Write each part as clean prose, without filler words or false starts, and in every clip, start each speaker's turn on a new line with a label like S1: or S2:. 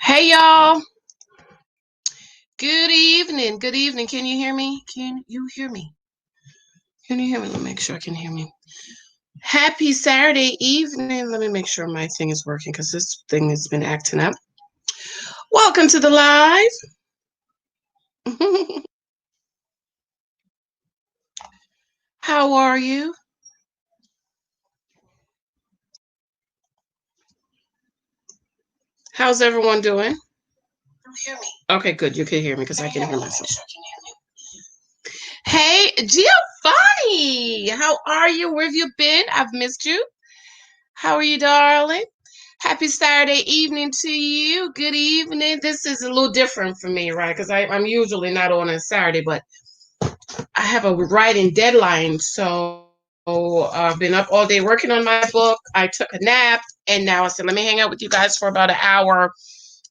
S1: Hey y'all. Good evening. Good evening. Can you hear me? Can you hear me? Can you hear me? Let me make sure I can hear me. Happy Saturday evening. Let me make sure my thing is working because this thing has been acting up. Welcome to the live. How are you? How's everyone doing? You hear me? Okay, good. You can hear me because I can hear myself. Hey, Giovanni. How are you? Where have you been? I've missed you. How are you, darling? Happy Saturday evening to you. Good evening. This is a little different for me, right? Because I'm usually not on a Saturday, but I have a writing deadline. So I've been up all day working on my book. I took a nap, and now I said, let me hang out with you guys for about an hour.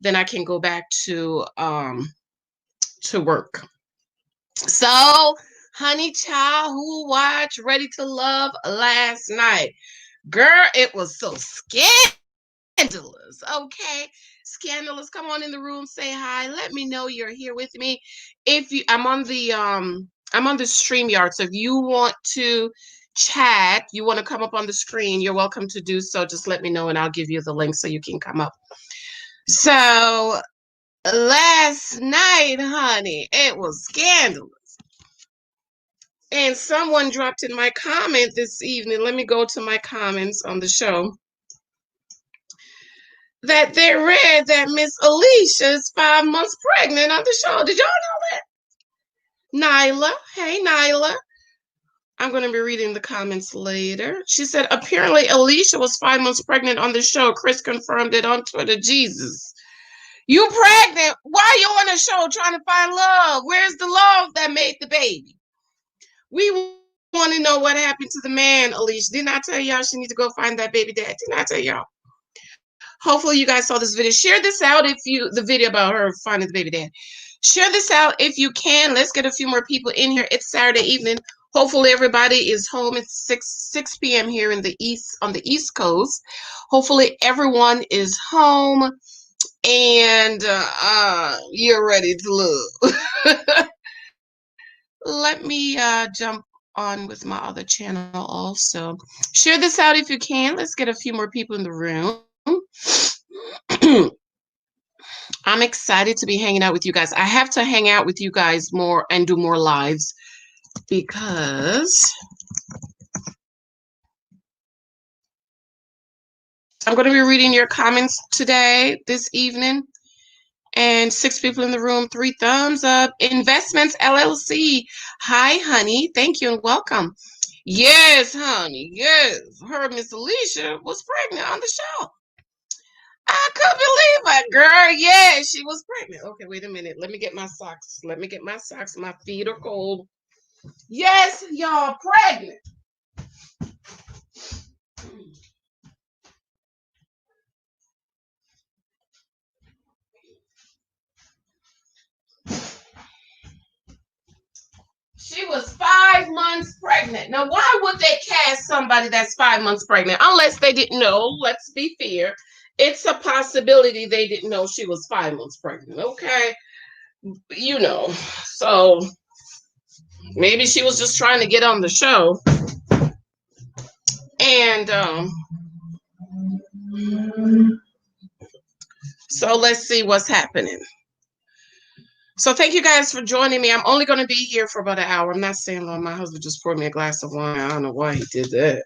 S1: Then I can go back to work. So, honey child, who watched Ready to Love last night? Girl, it was so scandalous. Okay. Scandalous. Come on in the room, say hi. Let me know you're here with me. If you I'm on the StreamYard. So if you want to chat, you want to come up on the screen, you're welcome to do so. Just let me know and I'll give you the link so you can come up. So last night, honey, it was scandalous. And someone dropped in my comment this evening. Let me go to my comments on the show. That they read that Miss Alicia is 5 months pregnant on the show. Did y'all know that? Nyla. Hey, Nyla. I'm going to be reading the comments later. She said, apparently Alicia was 5 months pregnant on the show. Chris confirmed it on Twitter. Jesus. You pregnant? Why are you on the show trying to find love? Where's the love that made the baby? We want to know what happened to the man, Alicia. Didn't I tell y'all she needs to go find that baby dad? Didn't I tell y'all? Hopefully you guys saw this video. Share this out the video about her finding the baby dad. Share this out if you can. Let's get a few more people in here. It's Saturday evening. Hopefully everybody is home. It's 6 p.m. here on the East Coast. Hopefully everyone is home and you're ready to love. Let me jump on with my other channel also. Share this out if you can. Let's get a few more people in the room. I'm excited to be hanging out with you guys. I have to hang out with you guys more and do more lives because I'm going to be reading your comments today, this evening. And 6 people in the room, 3 thumbs up. Investments LLC. Hi, honey. Thank you and welcome. Yes, honey. Yes. Her Miss Alicia was pregnant on the show. I couldn't believe it, girl. Yeah, she was pregnant. Okay, wait a minute. Let me get my socks. My feet are cold. Yes, y'all pregnant. She was 5 months pregnant. Now, why would they cast somebody that's 5 months pregnant? Unless they didn't know. Let's be fair. It's a possibility they didn't know she was 5 months pregnant. Okay. So maybe she was just trying to get on the show. And so let's see what's happening. So thank you guys for joining me. I'm only going to be here for about an hour. I'm not staying long. My husband just poured me a glass of wine. I don't know why he did that.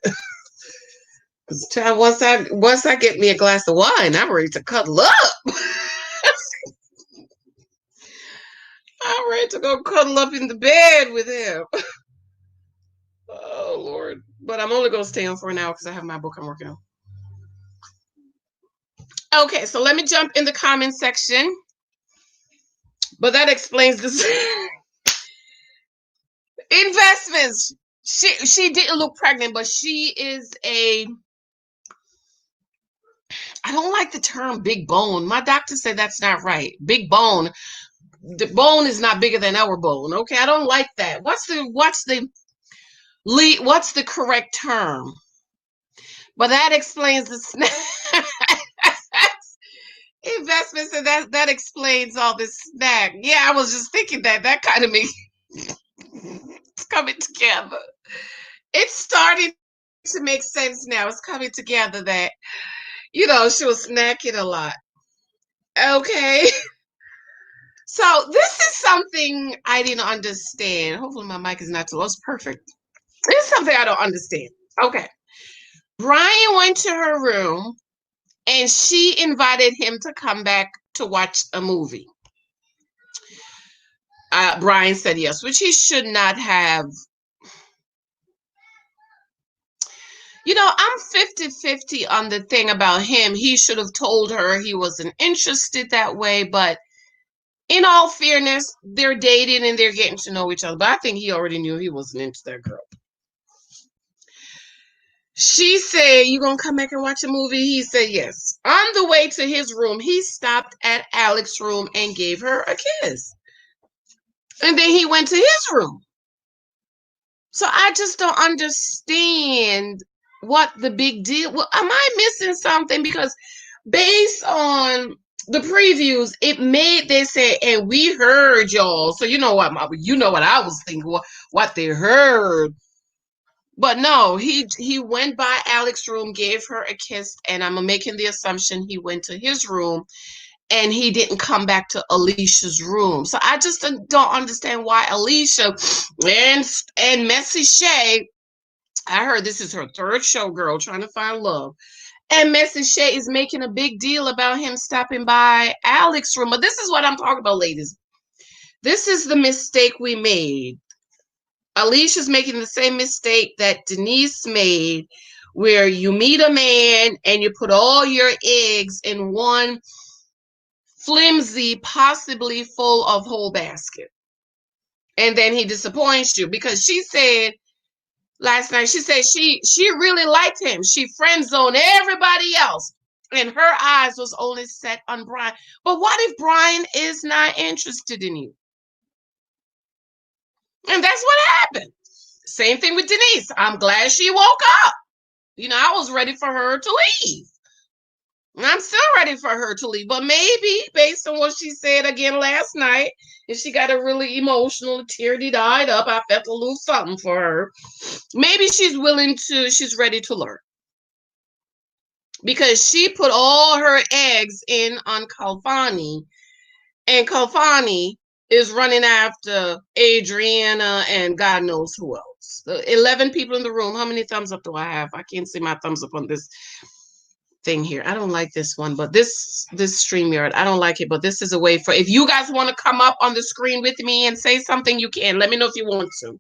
S1: Once I get me a glass of wine, I'm ready to cuddle up. I'm ready to go cuddle up in the bed with him. Oh, Lord. But I'm only going to stay on for an hour because I have my book I'm working on. Okay, so let me jump in the comment section. But that explains this. Investments. She didn't look pregnant, but she is I don't like the term big bone. My doctor said that's not right. Big bone. the bone is not bigger than our bone. Okay, I don't like that. What's the correct term? But that explains the snack investments, and that explains all this snack. Yeah, I was just thinking that kind of makes it's coming together. It's starting to make sense now. It's coming together that she was snacking a lot. Okay. So this is something I didn't understand. Hopefully my mic is not too low. It's perfect. This is something I don't understand. Okay. Brian went to her room and she invited him to come back to watch a movie. Brian said yes, which he should not have. I'm 50-50 on the thing about him. He should have told her he wasn't interested that way, but in all fairness, they're dating and they're getting to know each other. But I think he already knew he wasn't into that girl. She said, "You gonna come back and watch a movie?" He said yes. On the way to his room, he stopped at Alex's room and gave her a kiss. And then he went to his room. So I just don't understand what the big deal. Well, am I missing something? Because based on the previews, they say, and we heard y'all. So you know what I was thinking, what they heard. But no, he went by Alex's room, gave her a kiss, and I'm making the assumption he went to his room and he didn't come back to Alicia's room. So I just don't understand why Alicia and Messy Shay, I heard this is her third show, girl, trying to find love. And Messy Shay is making a big deal about him stopping by Alex's room. But this is what I'm talking about, ladies. This is the mistake we made. Alicia's making the same mistake that Denise made, where you meet a man and you put all your eggs in one flimsy, possibly full of whole basket. And then he disappoints you, because she said last night, she said she really liked him. She friend zoned everybody else. And her eyes was only set on Brian. But what if Brian is not interested in you? And that's what happened. Same thing with Denise. I'm glad she woke up. I was ready for her to leave. And I'm still ready for her to leave. But maybe, based on what she said again last night, and she got a really emotional, teary-eyed up, I felt a little something for her. Maybe she's ready to learn. Because she put all her eggs in on Kalfani. And Kalfani is running after Adriana and God knows who else. The 11 people in the room. How many thumbs up do I have? I can't see my thumbs up on this thing here. I don't like this one, but this StreamYard, I don't like it, but this is a way for, if you guys want to come up on the screen with me and say something, you can. Let me know if you want to.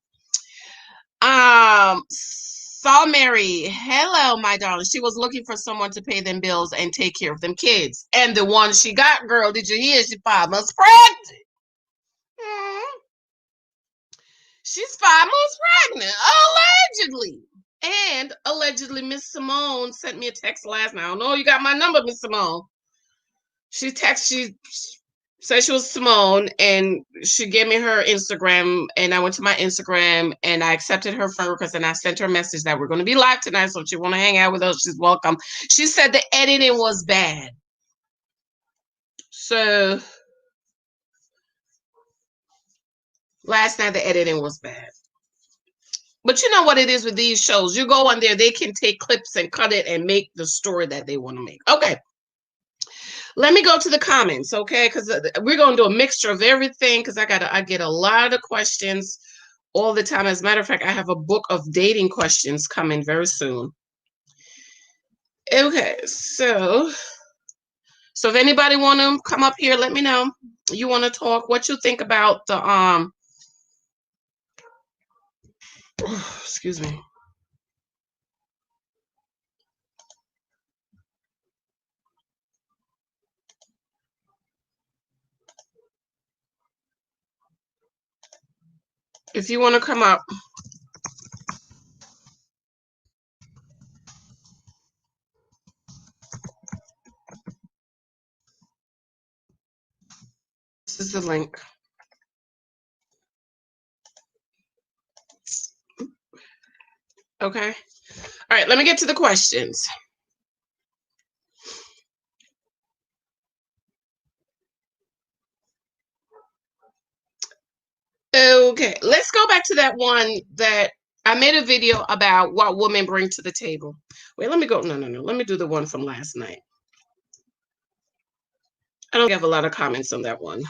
S1: Saw Mary, hello, my darling. She was looking for someone to pay them bills and take care of them kids. And the one she got, girl, did you hear? She's 5 months pregnant. She's 5 months pregnant, allegedly. And allegedly, Miss Simone sent me a text last night. I don't know, you got my number, Miss Simone. She said she was Simone, and she gave me her Instagram, and I went to my Instagram, and I accepted her friend request, and I sent her a message that we're going to be live tonight, so if you want to hang out with us, she's welcome. She said the editing was bad. So last night the editing was bad. But you know what it is with these shows. You go on there, they can take clips and cut it and make the story that they want to make. Okay. Let me go to the comments, okay? Because we're going to do a mixture of everything, because I get a lot of questions all the time. As a matter of fact, I have a book of dating questions coming very soon. Okay, so if anybody want to come up here, let me know. You want to talk, what you think about the excuse me. If you want to come up. is the link. Okay. All right, let me get to the questions. Okay, let's go back to that one that I made a video about what women bring to the table. Wait, let me go. No. Let me do the one from last night. I don't have a lot of comments on that one.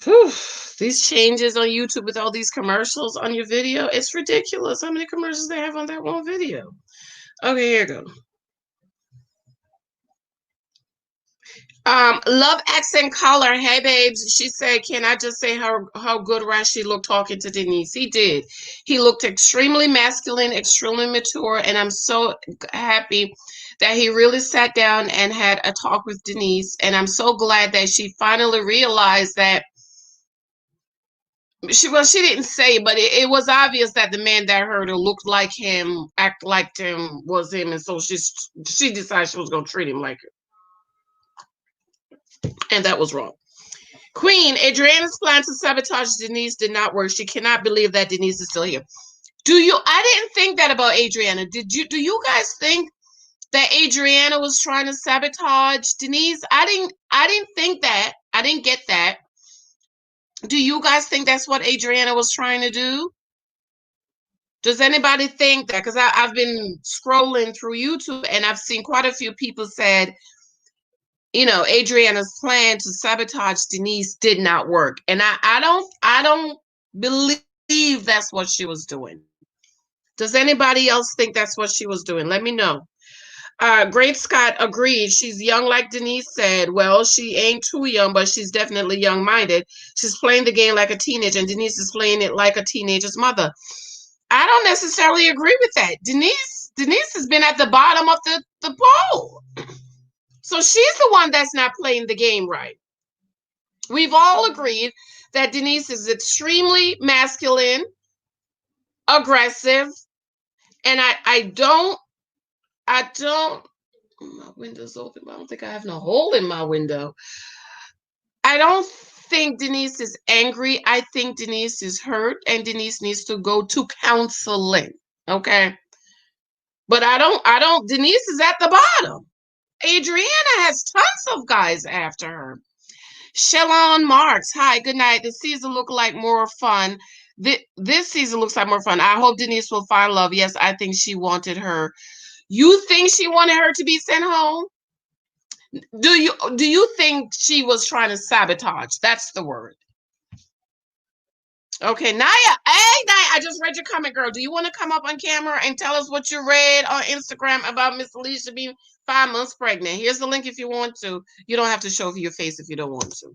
S1: Whew, these changes on YouTube with all these commercials on your video, it's ridiculous how many commercials they have on that one video. Okay, here you go. Love accent color. Hey babes, she said, can I just say how good Rashi looked talking to Denise? He did. He looked extremely masculine, extremely mature, and I'm so happy that he really sat down and had a talk with Denise. And I'm so glad that she finally realized that she didn't say, but it was obvious that the man that heard her looked like him, act like him, was him, and so she decided she was gonna treat him like it. And that was wrong. Queen, Adriana's plan to sabotage Denise did not work. She cannot believe that Denise is still here. I didn't think that about Adriana. Do you guys think that Adriana was trying to sabotage Denise? I didn't think that. I didn't get that. Do you guys think that's what Adriana was trying to do? Does anybody think that? Because I've been scrolling through YouTube and I've seen quite a few people said, Adriana's plan to sabotage Denise did not work. And I don't believe that's what she was doing. Does anybody else think that's what she was doing? Let me know. Great Scott agreed. She's young, like Denise said. Well, she ain't too young, but she's definitely young-minded. She's playing the game like a teenager, and Denise is playing it like a teenager's mother. I don't necessarily agree with that. Denise has been at the bottom of the pole. So she's the one that's not playing the game right. We've all agreed that Denise is extremely masculine, aggressive, and I don't, my window's open, but I don't think I have no hole in my window. I don't think Denise is angry. I think Denise is hurt and Denise needs to go to counseling. Okay. But Denise is at the bottom. Adriana has tons of guys after her. Shalon Marks, hi, good night. The season look like more fun. This season looks like more fun. I hope Denise will find love. Yes, I think she wanted her. You think she wanted her to be sent home? Do you think she was trying to sabotage? That's the word. Okay, Naya. Hey, Naya, I just read your comment, girl. Do you want to come up on camera and tell us what you read on Instagram about Miss Alicia being 5 months pregnant? Here's the link if you want to. You don't have to show your face if you don't want to.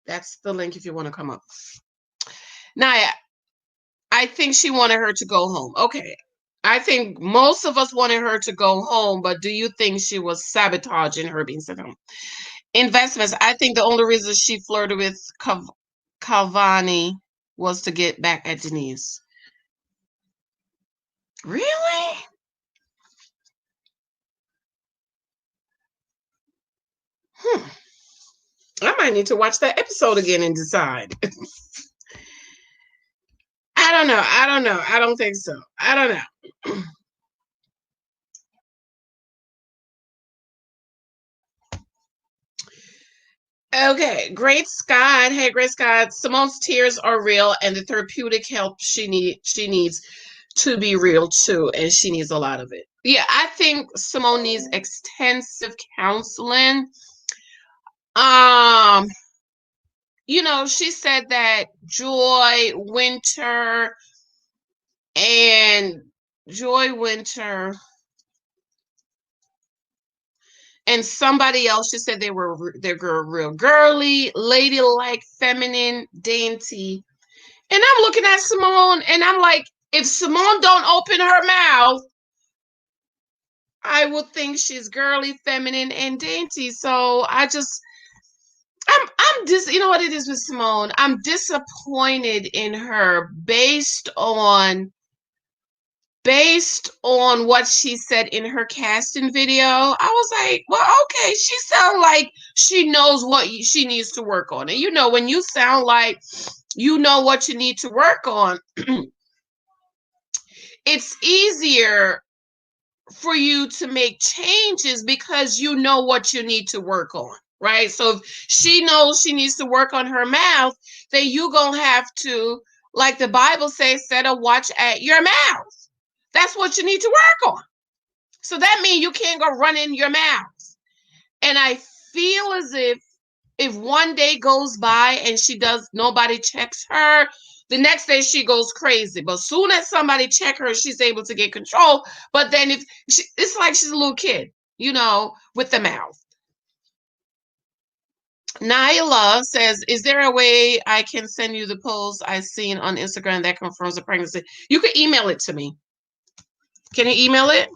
S1: That's the link if you want to come up. Naya, I think she wanted her to go home. Okay. I think most of us wanted her to go home, but do you think she was sabotaging her being sent home? Investments. I think the only reason she flirted with Calvani was to get back at Denise. Really? I might need to watch that episode again and decide. I don't know. I don't think so. I don't know. Okay, Great Scott. Hey, Great Scott. Simone's tears are real, and the therapeutic help she needs to be real too, and she needs a lot of it. Yeah, I think Simone needs extensive counseling. She said that Joy Winter and somebody else just said they're real girly, ladylike, feminine, dainty. And I'm looking at Simone and I'm like, if Simone don't open her mouth, I would think she's girly, feminine, and dainty. So I'm you know what it is with Simone? I'm disappointed in her based on based on what she said in her casting video, I was like, well, okay, she sounds like she knows what she needs to work on. And when you sound like you know what you need to work on, it's easier for you to make changes because you know what you need to work on, right? So if she knows she needs to work on her mouth, then you gonna have to, like the Bible says, set a watch at your mouth. That's what you need to work on. So that means you can't go running your mouth. And I feel as if one day goes by and nobody checks her, the next day she goes crazy. But soon as somebody check her, she's able to get control. But then it's like she's a little kid, with the mouth. Nyla says, is there a way I can send you the post I seen on Instagram that confirms the pregnancy? You can email it to me. Can you email it?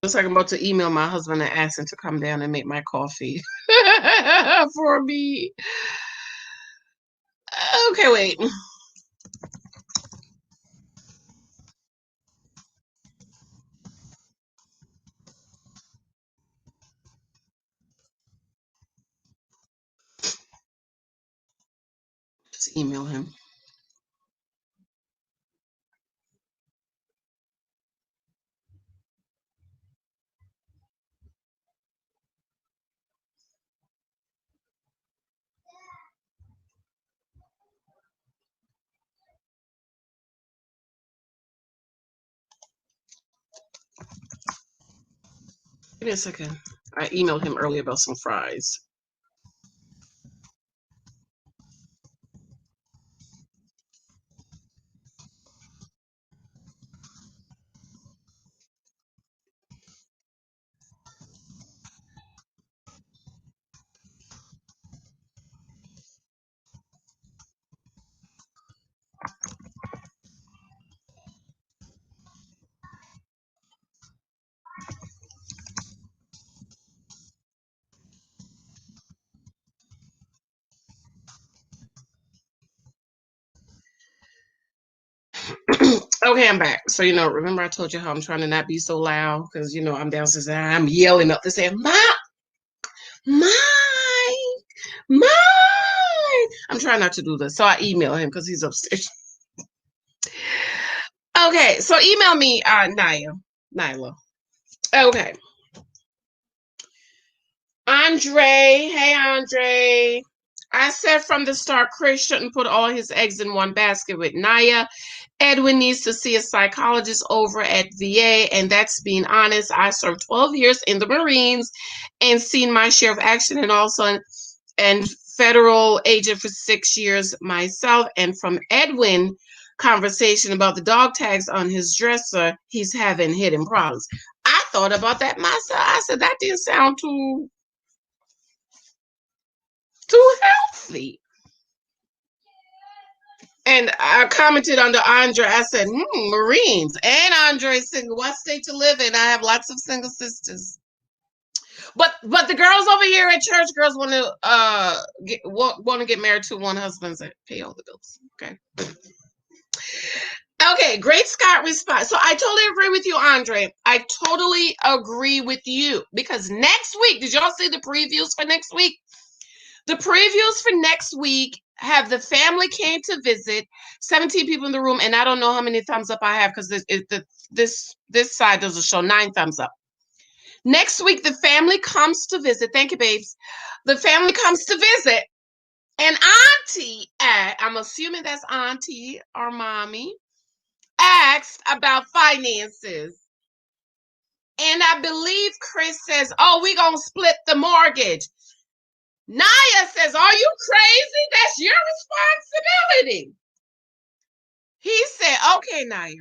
S1: Looks like I'm about to email my husband and ask him to come down and make my coffee for me. Okay, wait. Just email him. Give me a second. I emailed him earlier about some fries. Okay, I'm back. So, remember I told you how I'm trying to not be so loud because, I'm downstairs and I'm yelling up to say, my, my. I'm trying not to do this. So I email him because he's upstairs. Okay, so email me, Nyla. Okay. Andre, hey Andre. I said from the start, Chris shouldn't put all his eggs in one basket with Naya. Edwin needs to see a psychologist over at VA, and that's being honest. I served 12 years in the Marines and seen my share of action and also and federal agent for 6 years myself. And from Edwin conversation about the dog tags on his dresser, he's having hidden problems. I thought about that myself. I said that didn't sound too healthy. And I commented under Andre. I said, Marines and Andre's single. What state to live in? I have lots of single sisters. But the girls over here at church, girls want to get married to one husband and pay all the bills. Okay. Okay, great Scott response. So I totally agree with you, Andre. I totally agree with you because next week, did y'all see the previews for next week? The previews for next week have the family came to visit, 17 people in the room, and I don't know how many thumbs up I have because this side doesn't show 9 thumbs up. Next week, the family comes to visit. Thank you, babes. The family comes to visit, and Auntie, I'm assuming that's Auntie or Mommy, asked about finances. And I believe Chris says, oh, we're going to split the mortgage. Naya says, are you crazy? That's your responsibility. He said, okay, Naya.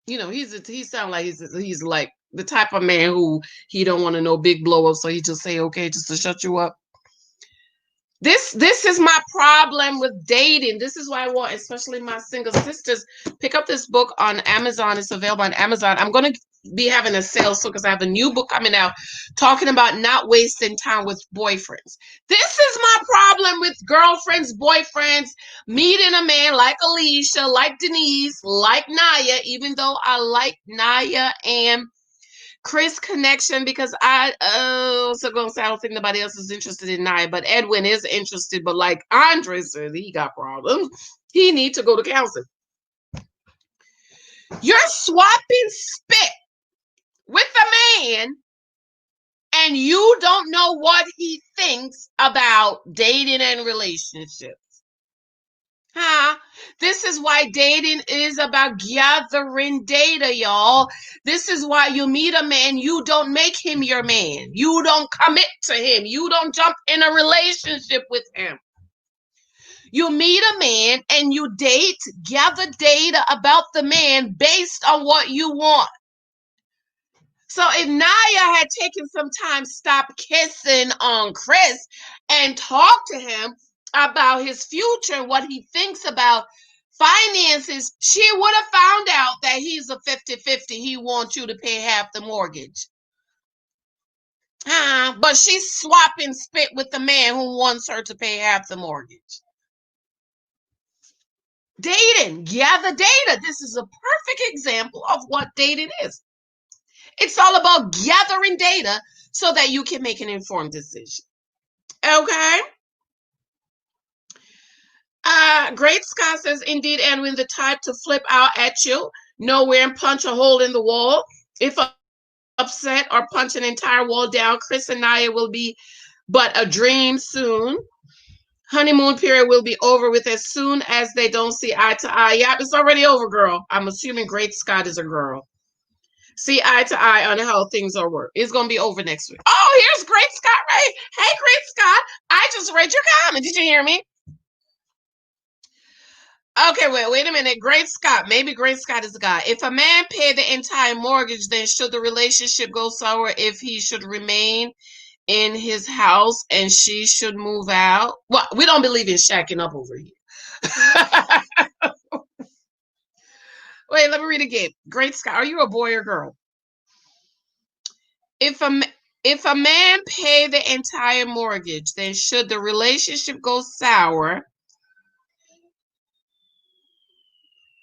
S1: He sounds like he's like the type of man who he don't want to know big blow up, so he just say okay just to shut you up. This is my problem with dating. This is why I want, especially my single sisters, pick up this book on Amazon. It's available on Amazon. I'm gonna be having a sale soon because I have a new book coming out talking about not wasting time with boyfriends. This is my problem with girlfriends, boyfriends, meeting a man like Alicia, like Denise, like Naya, even though I like Naya and Chris connection because I also gonna say I don't think nobody else is interested in Naya, but Edwin is interested. But like Andre says, he got problems. He needs to go to counseling. You're swapping spit with a man and you don't know what he thinks about dating and relationships. Huh? This is why dating is about gathering data, y'all. This is why you meet a man, you don't make him your man. You don't commit to him. You don't jump in a relationship with him. You meet a man and you date, gather data about the man based on what you want. So if Naya had taken some time, stop kissing on Chris and talk to him about his future and what he thinks about finances, she would have found out that he's a 50-50. He wants you to pay half the mortgage. But she's swapping spit with the man who wants her to pay half the mortgage. Dating, gather data. This is a perfect example of what dating is. It's all about gathering data so that you can make an informed decision. Okay. Great Scott says, indeed, Edwin, the type to flip out at you, nowhere and punch a hole in the wall. If upset or punch an entire wall down, Chris and Naya will be but a dream soon. Honeymoon period will be over with as soon as they don't see eye to eye. Yeah, it's already over, girl. I'm assuming Great Scott is a girl. See eye to eye on how things are work. It's gonna be over next week. Oh, here's Great Scott, right? Hey, Great Scott. I just read your comment. Did you hear me? Okay, wait a minute. Great Scott. Maybe Great Scott is a guy. If a man paid the entire mortgage, then should the relationship go sour if he should remain in his house and she should move out? Well, we don't believe in shacking up over here. Wait, let me read again. Great Scott. Are you a boy or girl? If a man pay the entire mortgage, then should the relationship go sour?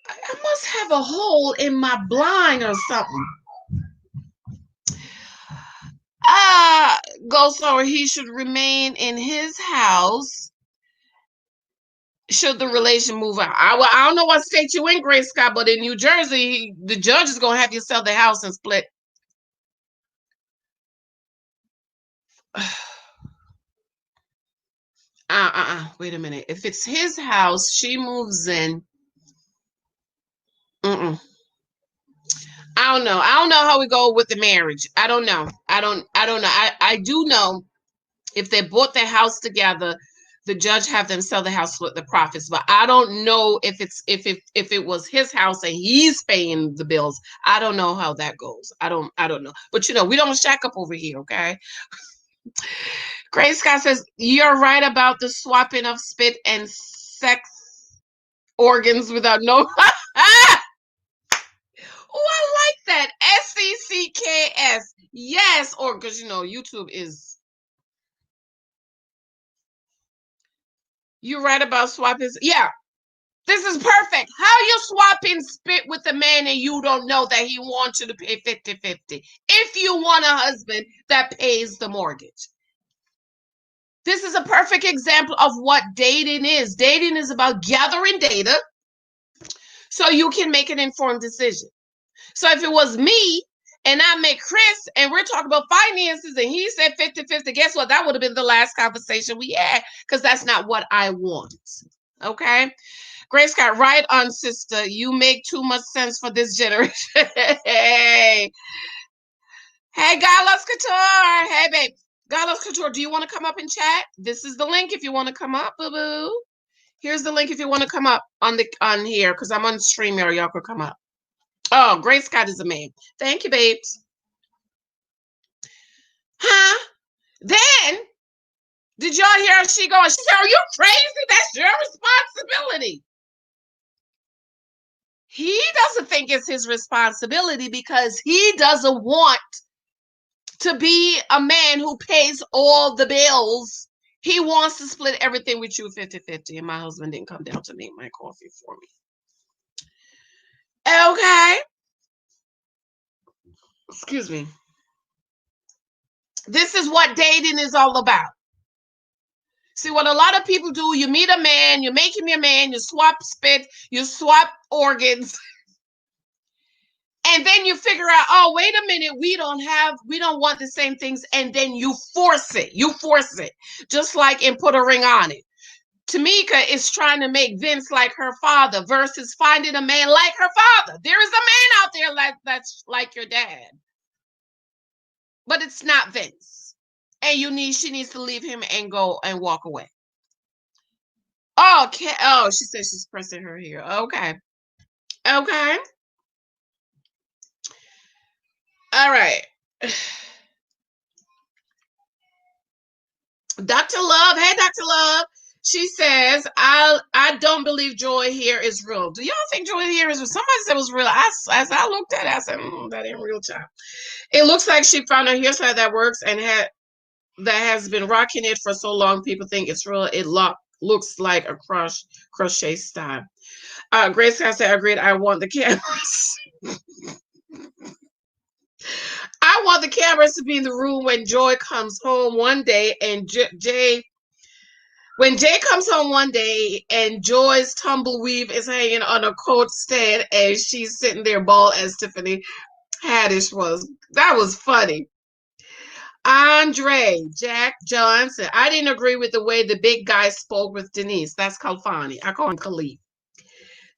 S1: I must have a hole in my blind or something. Go sour. He should remain in his house. Should the relation move out? I don't know what state you in, Great Scott, but in New Jersey, the judge is gonna have you sell the house and split. Wait a minute. If it's his house, she moves in. Mm-mm. I don't know. I don't know how we go with the marriage. I don't know. I don't know. I do know if they bought their house together, the judge have them sell the house, split the profits. But I don't know if it was his house and he's paying the bills. I don't know how that goes. I don't know. But we don't shack up over here, okay? Grace Scott says, you're right about the swapping of spit and sex organs without no. Oh, I like that. SECKS. Yes, or because YouTube is. You right about swapping. Yeah, this is perfect. How you swapping spit with a man and you don't know that he wants you to pay 50-50 if you want a husband that pays the mortgage. This is a perfect example of what dating is. Dating is about gathering data so you can make an informed decision. So if it was me and I met Chris and we're talking about finances and he said 50-50, guess what? That would have been the last conversation we had because that's not what I want. Okay? Grace got right on, sister. You make too much sense for this generation. Hey. Hey, Galos Couture. Hey, babe. Galos Couture, do you want to come up and chat? This is the link if you want to come up, boo-boo. Here's the link if you want to come up on here because I'm on StreamYard. Y'all could come up. Oh, Grace Scott is a man. Thank you, babes. Huh? Then, did y'all hear her? She going, she said, are you crazy? That's your responsibility. He doesn't think it's his responsibility because he doesn't want to be a man who pays all the bills. He wants to split everything with you 50-50. And my husband didn't come down to make my coffee for me. Okay. Excuse me. This is what dating is all about. See, what a lot of people do, you meet a man, you make him your man, you swap spit, you swap organs, and then you figure out, oh, wait a minute, we don't want the same things, and then you force it. Just like in Put a Ring on It. Tamika is trying to make Vince like her father versus finding a man like her father. There is a man out there that's like your dad, but it's not Vince. And she needs to leave him and go and walk away. Oh, she says she's pressing her hair. Okay. All right. Dr. Love, hey Dr. Love. She says, I don't believe Joy here is real. Do y'all think Joy here is real? Somebody said it was real. As I looked at it, I said, that ain't real, child. It looks like she found a hairstyle that works and that has been rocking it for so long. People think it's real. It looks like a crochet style. Grace has said, agreed. I want the cameras. I want the cameras to be in the room when Joy comes home one day and when Jay comes home one day and Joy's tumble weave is hanging on a coat stand and she's sitting there bald as Tiffany Haddish was. That was funny. Andre Jack Johnson. I didn't agree with the way the big guy spoke with Denise. That's Kalfani. I call him Khalif.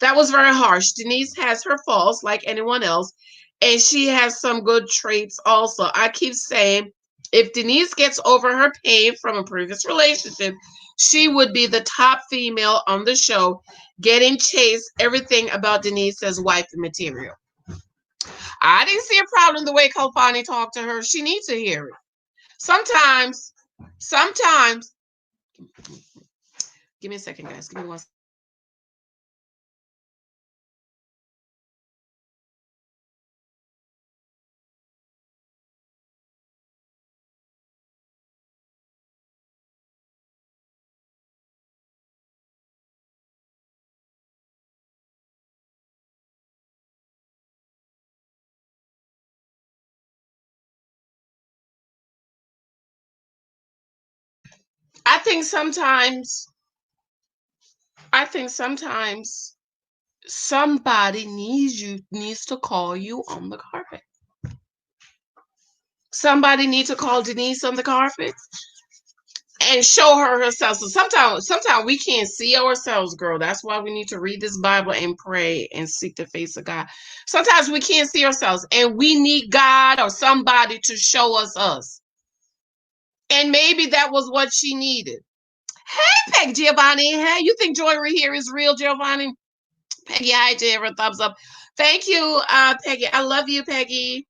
S1: That was very harsh. Denise has her faults like anyone else, and she has some good traits also. I keep saying if Denise gets over her pain from a previous relationship, she would be the top female on the show, getting chased. Everything about Denise as wife material. I didn't see a problem the way Kalfani talked to her. She needs to hear it. Sometimes, give me a second, guys. Give me one second. I think sometimes somebody needs to call you on the carpet. Somebody needs to call Denise on the carpet and show her herself. So sometimes we can't see ourselves, girl. That's why we need to read this Bible and pray and seek the face of God. Sometimes we can't see ourselves and we need God or somebody to show us. And maybe that was what she needed. Hey, Peg Giovanni. Hey, you think Joy here is real, Giovanni? Peggy, I gave her a thumbs up. Thank you, Peggy. I love you, Peggy.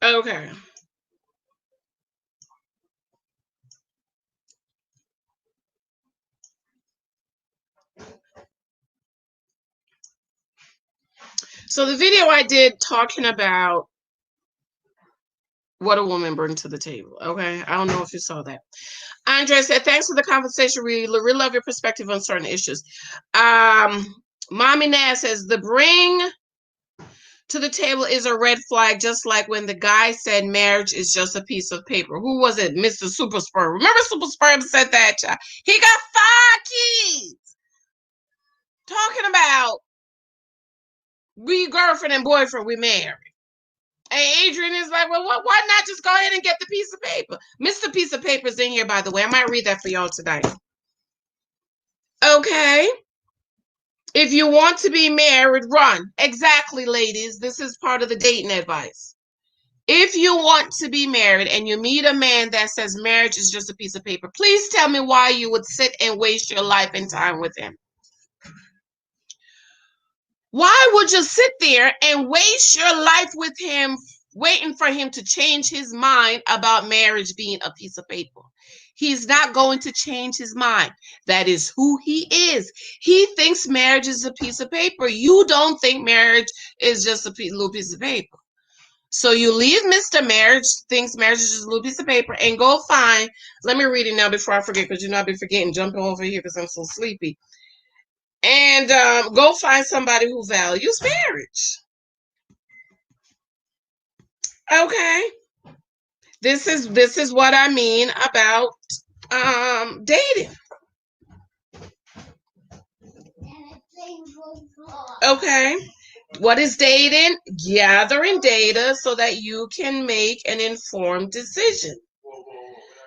S1: Okay. So the video I did talking about what a woman brings to the table. Okay. I don't know if you saw that. Andre said, thanks for the conversation. We really love your perspective on certain issues. Mommy Naz says, the bring to the table is a red flag, just like when the guy said marriage is just a piece of paper. Who was it? Mr. Super Sperm. Remember Super Sperm said that, child? He got 5 kids. Talking about we girlfriend and boyfriend, we married. And Adrian is like, well, why not just go ahead and get the piece of paper? Mr. Piece of Paper's in here, by the way. I might read that for y'all tonight. Okay. If you want to be married, run. Exactly, ladies. This is part of the dating advice. If you want to be married and you meet a man that says marriage is just a piece of paper, please tell me why you would sit and waste your life and time with him. Why would you sit there and waste your life with him waiting for him to change his mind about marriage being a piece of paper. He's not going to change his mind. That is who he is. He thinks marriage is a piece of paper. You don't think marriage is just a little piece of paper. So you leave Mr. Marriage, thinks marriage is just a little piece of paper, and go find, let me read it now before I forget, because I've been forgetting, jumping over here because I'm so sleepy. And go find somebody who values marriage. Okay. This is what I mean about dating. Okay. What is dating? Gathering data so that you can make an informed decision.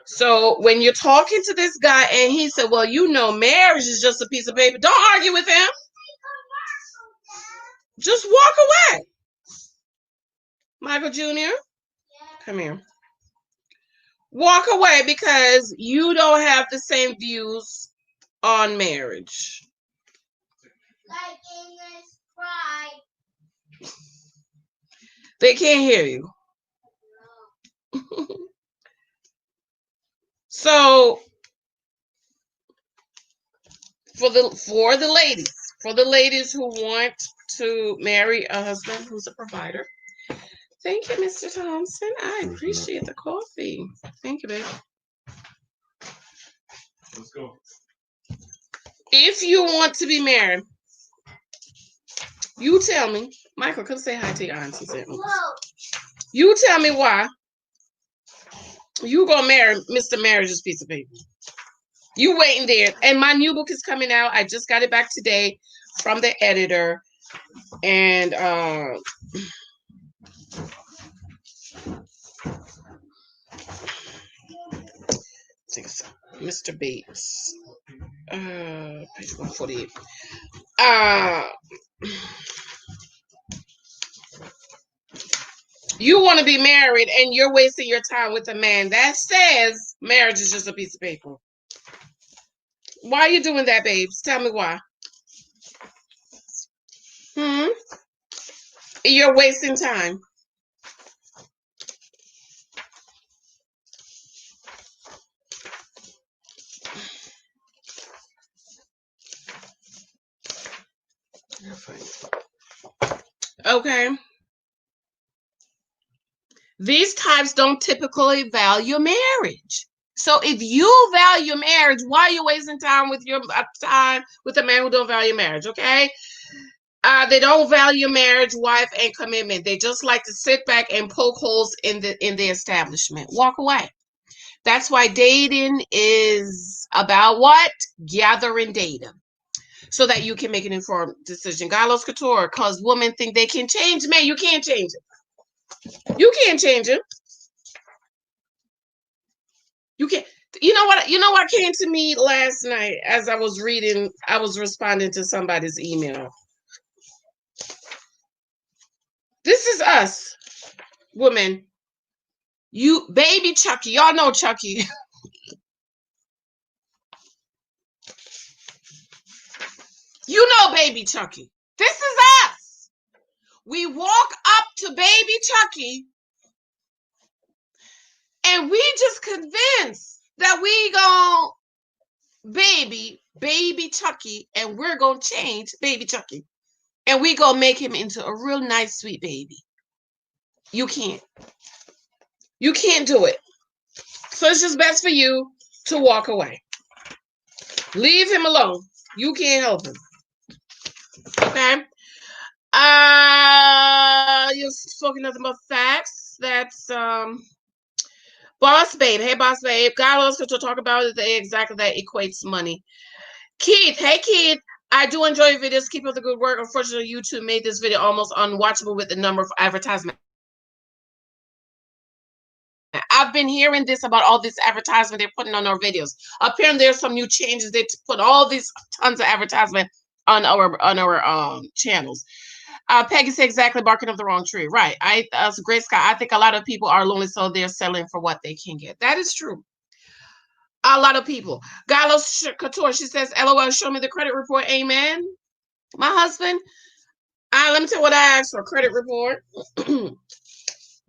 S1: So when you're talking to this guy and he said, well, marriage is just a piece of paper, don't argue with him. Just walk away. Michael Jr., come here. Walk away because you don't have the same views on marriage. They can't hear you. So for the ladies who want to marry a husband who's a provider. Thank you, Mr. Thompson. I appreciate the coffee. Thank you, babe. Let's go. If you want to be married, you tell me. Michael, come say hi to your auntie. You tell me why you gonna marry Mr. Marriage's piece of paper. You waiting there. And my new book is coming out. I just got it back today from the editor. And Mr. Bates. Page 148. You want to be married and you're wasting your time with a man that says marriage is just a piece of paper. Why are you doing that, babes? Tell me why. You're wasting time. Okay. These types don't typically value marriage. So if you value marriage, why are you wasting time with a man who don't value marriage? Okay. They don't value marriage, wife, and commitment. They just like to sit back and poke holes in the establishment. Walk away. That's why dating is about what? Gathering data so that you can make an informed decision. Gallows Couture, because women think they can change men. You can't change it. You can't change it. You can't. You know what came to me last night as I was reading, I was responding to somebody's email. This is us, women. You, baby Chucky. Y'all know Chucky. You know baby Chucky. This is us. We walk up to baby Chucky and we just convinced that we gon' baby Chucky, and we're gonna change baby Chucky. And we gonna make him into a real nice, sweet baby. You can't. You can't do it. So it's just best for you to walk away. Leave him alone. You can't help him. Okay? You're talking nothing but facts. That's Boss Babe. Hey, Boss Babe. God loves to talk about it. Exactly that equates money. Keith. Hey, Keith. I do enjoy your videos. Keep up the good work. Unfortunately, YouTube made this video almost unwatchable with the number of advertisements. I've been hearing this about all this advertisement they're putting on our videos. Apparently, there's some new changes. They put all these tons of advertisement on our channels. Peggy said exactly, barking up the wrong tree. Right. Great Scott. I think a lot of people are lonely, so they're selling for what they can get. That is true. A lot of people. Galos Couture, she says, LOL, show me the credit report. Amen. My husband, let me tell you what I asked for, credit report.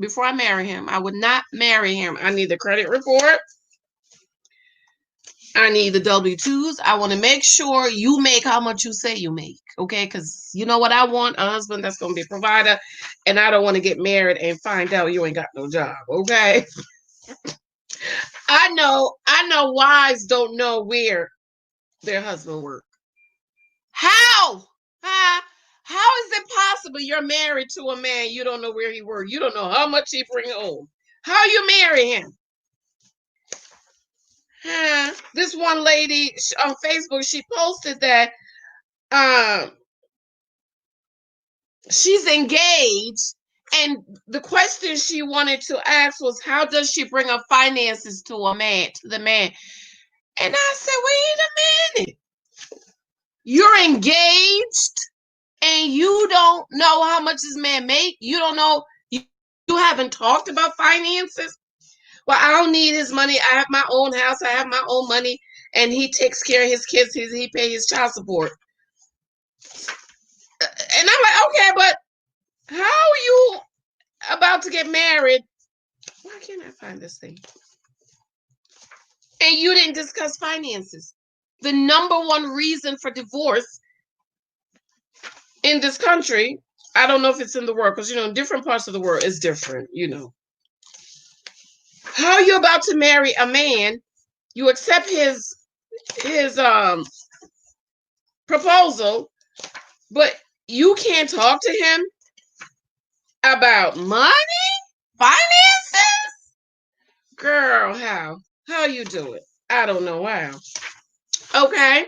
S1: before I marry him. I would not marry him. I need the credit report. I need the W-2s. I want to make sure you make how much you say you make, okay? Because you know what I want? A husband that's going to be a provider, and I don't want to get married and find out you ain't got no job, okay? I know wives don't know where their husband work. How? Huh? How is it possible you're married to a man you don't know where he work? You don't know how much he bring home. How you marry him? Huh? This one lady on Facebook, she posted that um she's engaged, and the question she wanted to ask was, how does she bring her finances to the man? And I said, wait a minute, you're engaged and you don't know how much this man make? You don't know, you haven't talked about finances? Well, I don't need his money. I have my own house, I have my own money, and he takes care of his kids, he pays his child support. And I'm like, okay, but how are you about to get married? Why can't I find this thing? And you didn't discuss finances. The number one reason for divorce in this country, I don't know if it's in the world, because in different parts of the world is different. How are you about to marry a man? You accept his proposal, but you can't talk to him about money, finances? Girl, how you do it? I don't know how. Okay.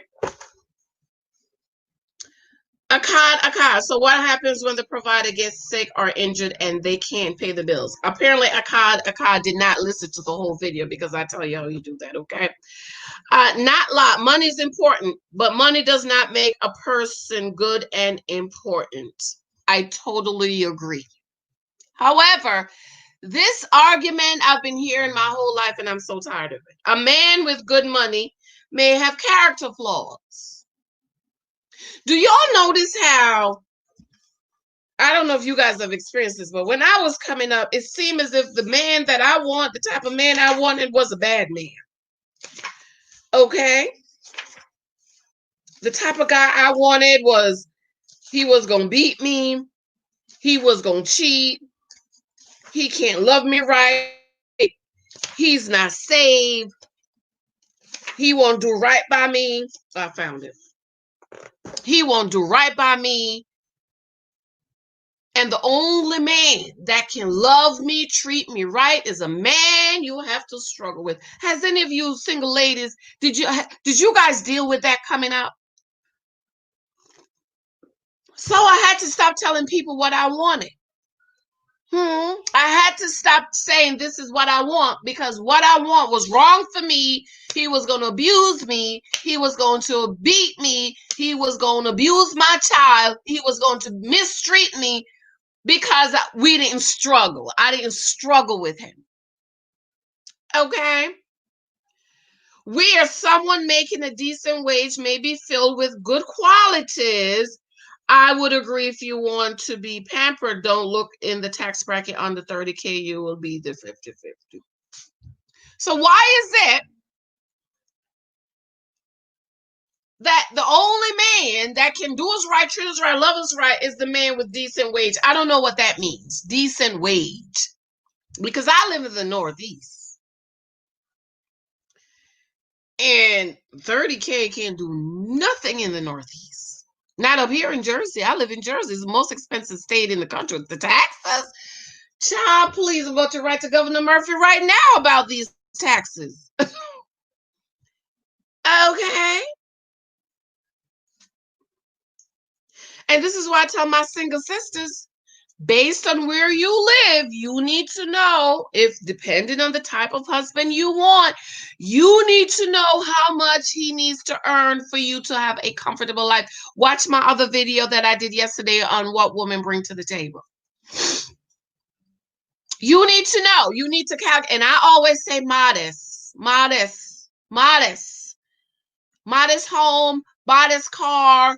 S1: Akkad. So what happens when the provider gets sick or injured and they can't pay the bills? Apparently, Akkad did not listen to the whole video, because I tell you how you do that, okay? Not lot. Money is important, but money does not make a person good and important. I totally agree. However, this argument I've been hearing my whole life, and I'm so tired of it. A man with good money may have character flaws. Do y'all notice how, I don't know if you guys have experienced this, but when I was coming up, it seemed as if the man that I want, the type of man I wanted, was a bad man. Okay? The type of guy I wanted was, he was going to beat me. He was going to cheat. He can't love me right. He's not saved. He won't do right by me. I found it. He won't do right by me. And the only man that can love me, treat me right, is a man you have to struggle with. Has any of you single ladies, did you guys deal with that coming up? So I had to stop telling people what I wanted. I had to stop saying this is what I want, because what I want was wrong for me. He was going to abuse me. He was going to beat me. He was going to abuse my child. He was going to mistreat me, because we didn't struggle. I didn't struggle with him. Okay? Where someone making a decent wage may be filled with good qualities, I would agree. If you want to be pampered, don't look in the tax bracket under 30K. You will be the 50-50. So why is it that the only man that can do us right, treat us right, love us right, is the man with decent wage? I don't know what that means, decent wage, because I live in the Northeast. And 30K can't do nothing in the Northeast. Not up here in Jersey. I live in Jersey. It's the most expensive state in the country. The taxes. Child, please, I'm about to write to Governor Murphy right now about these taxes. Okay. And this is why I tell my single sisters, based on where you live, you need to know, if depending on the type of husband you want, you need to know how much he needs to earn for you to have a comfortable life. Watch my other video that I did yesterday on what women bring to the table. You need to know. You need to calculate. And I always say modest home, modest car,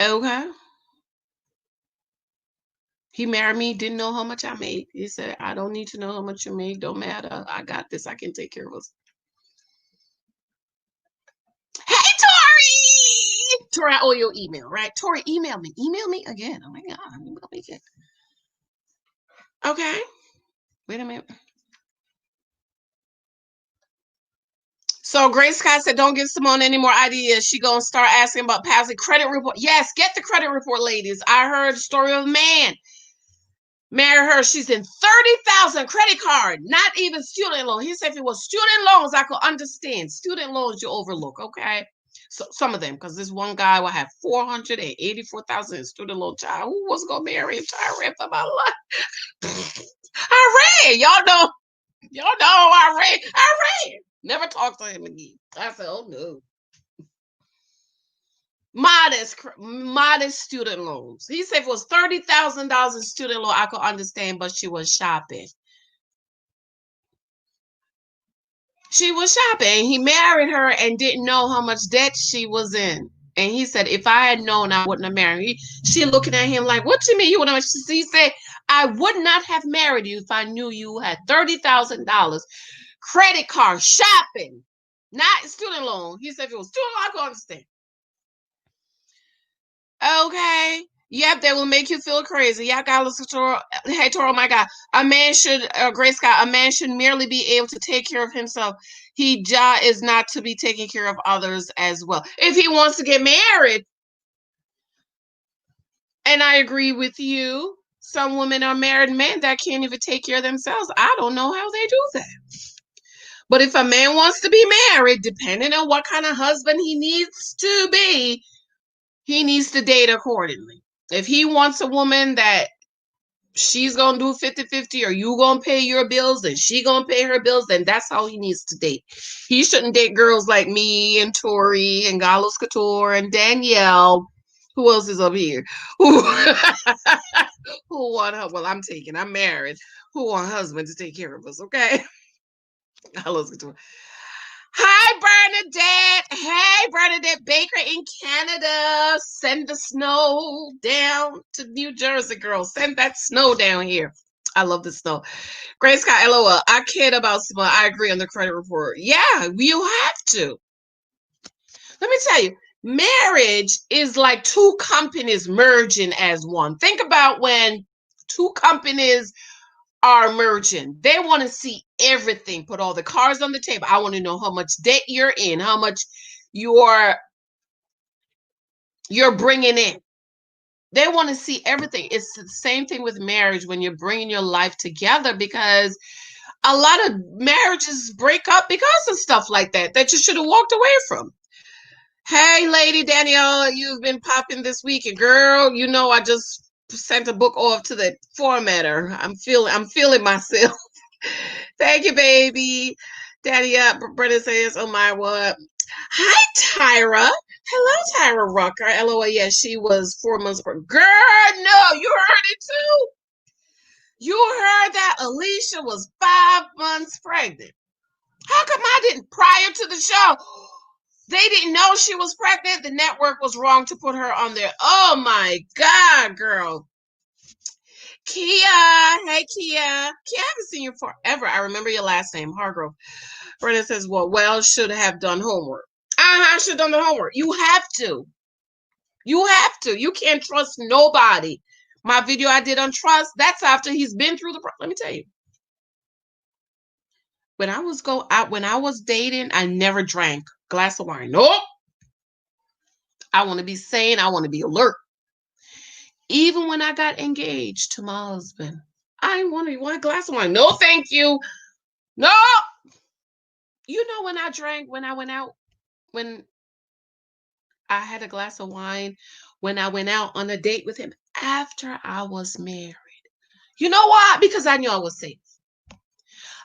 S1: Okay. He married me, didn't know how much I made. He said, I don't need to know how much you make. Don't matter. I got this. I can take care of us. Hey, Tori! Tori, I owe your email, right? Tori, email me. Email me again. Oh my God. Email me again. Okay. Wait a minute. So Grace Scott said, don't give Simone any more ideas. She gonna start asking about passing credit report. Yes, get the credit report, ladies. I heard the story of a man. Marry her. She's in 30,000 credit card, not even student loan. He said if it was student loans, I could understand. Student loans you overlook, okay? So some of them, because this one guy will have 484,000 in student loan. Child, who was gonna marry him? Child, rest of my life. I read. Y'all know I read. Never talked to him again. I said, oh no. Modest student loans. He said if it was $30,000 in student loan, I could understand, but she was shopping. She was shopping. He married her and didn't know how much debt she was in. And he said, if I had known, I wouldn't have married you. She looking at him like, what do you mean you wouldn't have? He said, I would not have married you if I knew you had $30,000 credit card shopping, not student loan. He said, if it was student loan, I could understand. Okay. Yep, that will make you feel crazy. Y'all gotta listen to Toro. Hey, Toro, oh my God. A man should, Grace Scott, a man should merely be able to take care of himself. He job is not to be taking care of others as well. If he wants to get married, and I agree with you, some women are married men that can't even take care of themselves. I don't know how they do that. But if a man wants to be married, depending on what kind of husband he needs to be, he needs to date accordingly. If he wants a woman that she's gonna do 50-50, or you gonna pay your bills and she gonna pay her bills, then that's how he needs to date. He shouldn't date girls like me and Tori and Galos Couture and Danielle. Who else is up here? Who who want her? Well, I'm married. Who want husband to take care of us? Okay. Galos Couture. Hi, Bernadette. Hey, Bernadette Baker in Canada. Send the snow down to New Jersey, girl. Send that snow down here. I love the snow. Grace Scott, LOL. I cared about someone. I agree on the credit report. Yeah, you have to. Let me tell you, marriage is like two companies merging as one. Think about when two companies are merging. They want to see everything, put all the cards on the table. I want to know how much debt you're in, how much you're bringing in. They want to see everything. It's the same thing with marriage when you're bringing your life together, because a lot of marriages break up because of stuff like that you should have walked away from. Hey, Lady Danielle, you've been popping this week, and girl, I just sent a book off to the formatter. I'm feeling myself. Thank you, baby. Danielle, Brenda says, oh my, what? Hi, Tyra. Hello, Tyra Rucker. LOL, yes, she was 4 months pregnant. Girl, no, you heard it too. You heard that Alicia was 5 months pregnant. How come I didn't prior to the show? They didn't know she was pregnant. The network was wrong to put her on there. Oh my God, girl. Kia. Hey, Kia. Kia, I haven't seen you forever. I remember your last name, Hargrove. Brenda says, well, should have done homework. I should have done the homework. You have to. You have to. You can't trust nobody. My video I did on trust, that's after he's been through let me tell you. When I was dating, I never drank a glass of wine. Nope. I want to be sane. I want to be alert. Even when I got engaged to my husband, I want a glass of wine. No, thank you. No. When I drank, when I went out, when I had a glass of wine, when I went out on a date with him after I was married. You know why? Because I knew I was safe.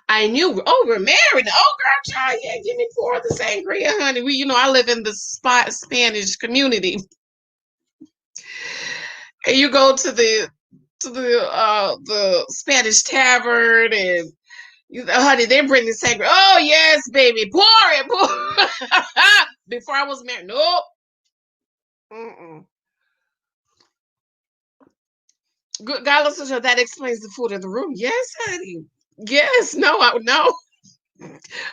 S1: I knew, we're married. Oh, girl, child, yeah, give me 4 of the sangria, honey. I live in the Spanish community. And you go to the Spanish tavern, and honey, they bring the sangria. Oh yes, baby, pour it. Before I was married, nope. Mm-mm. Good God, listen, that explains the food in the room. Yes, honey. Yes, no.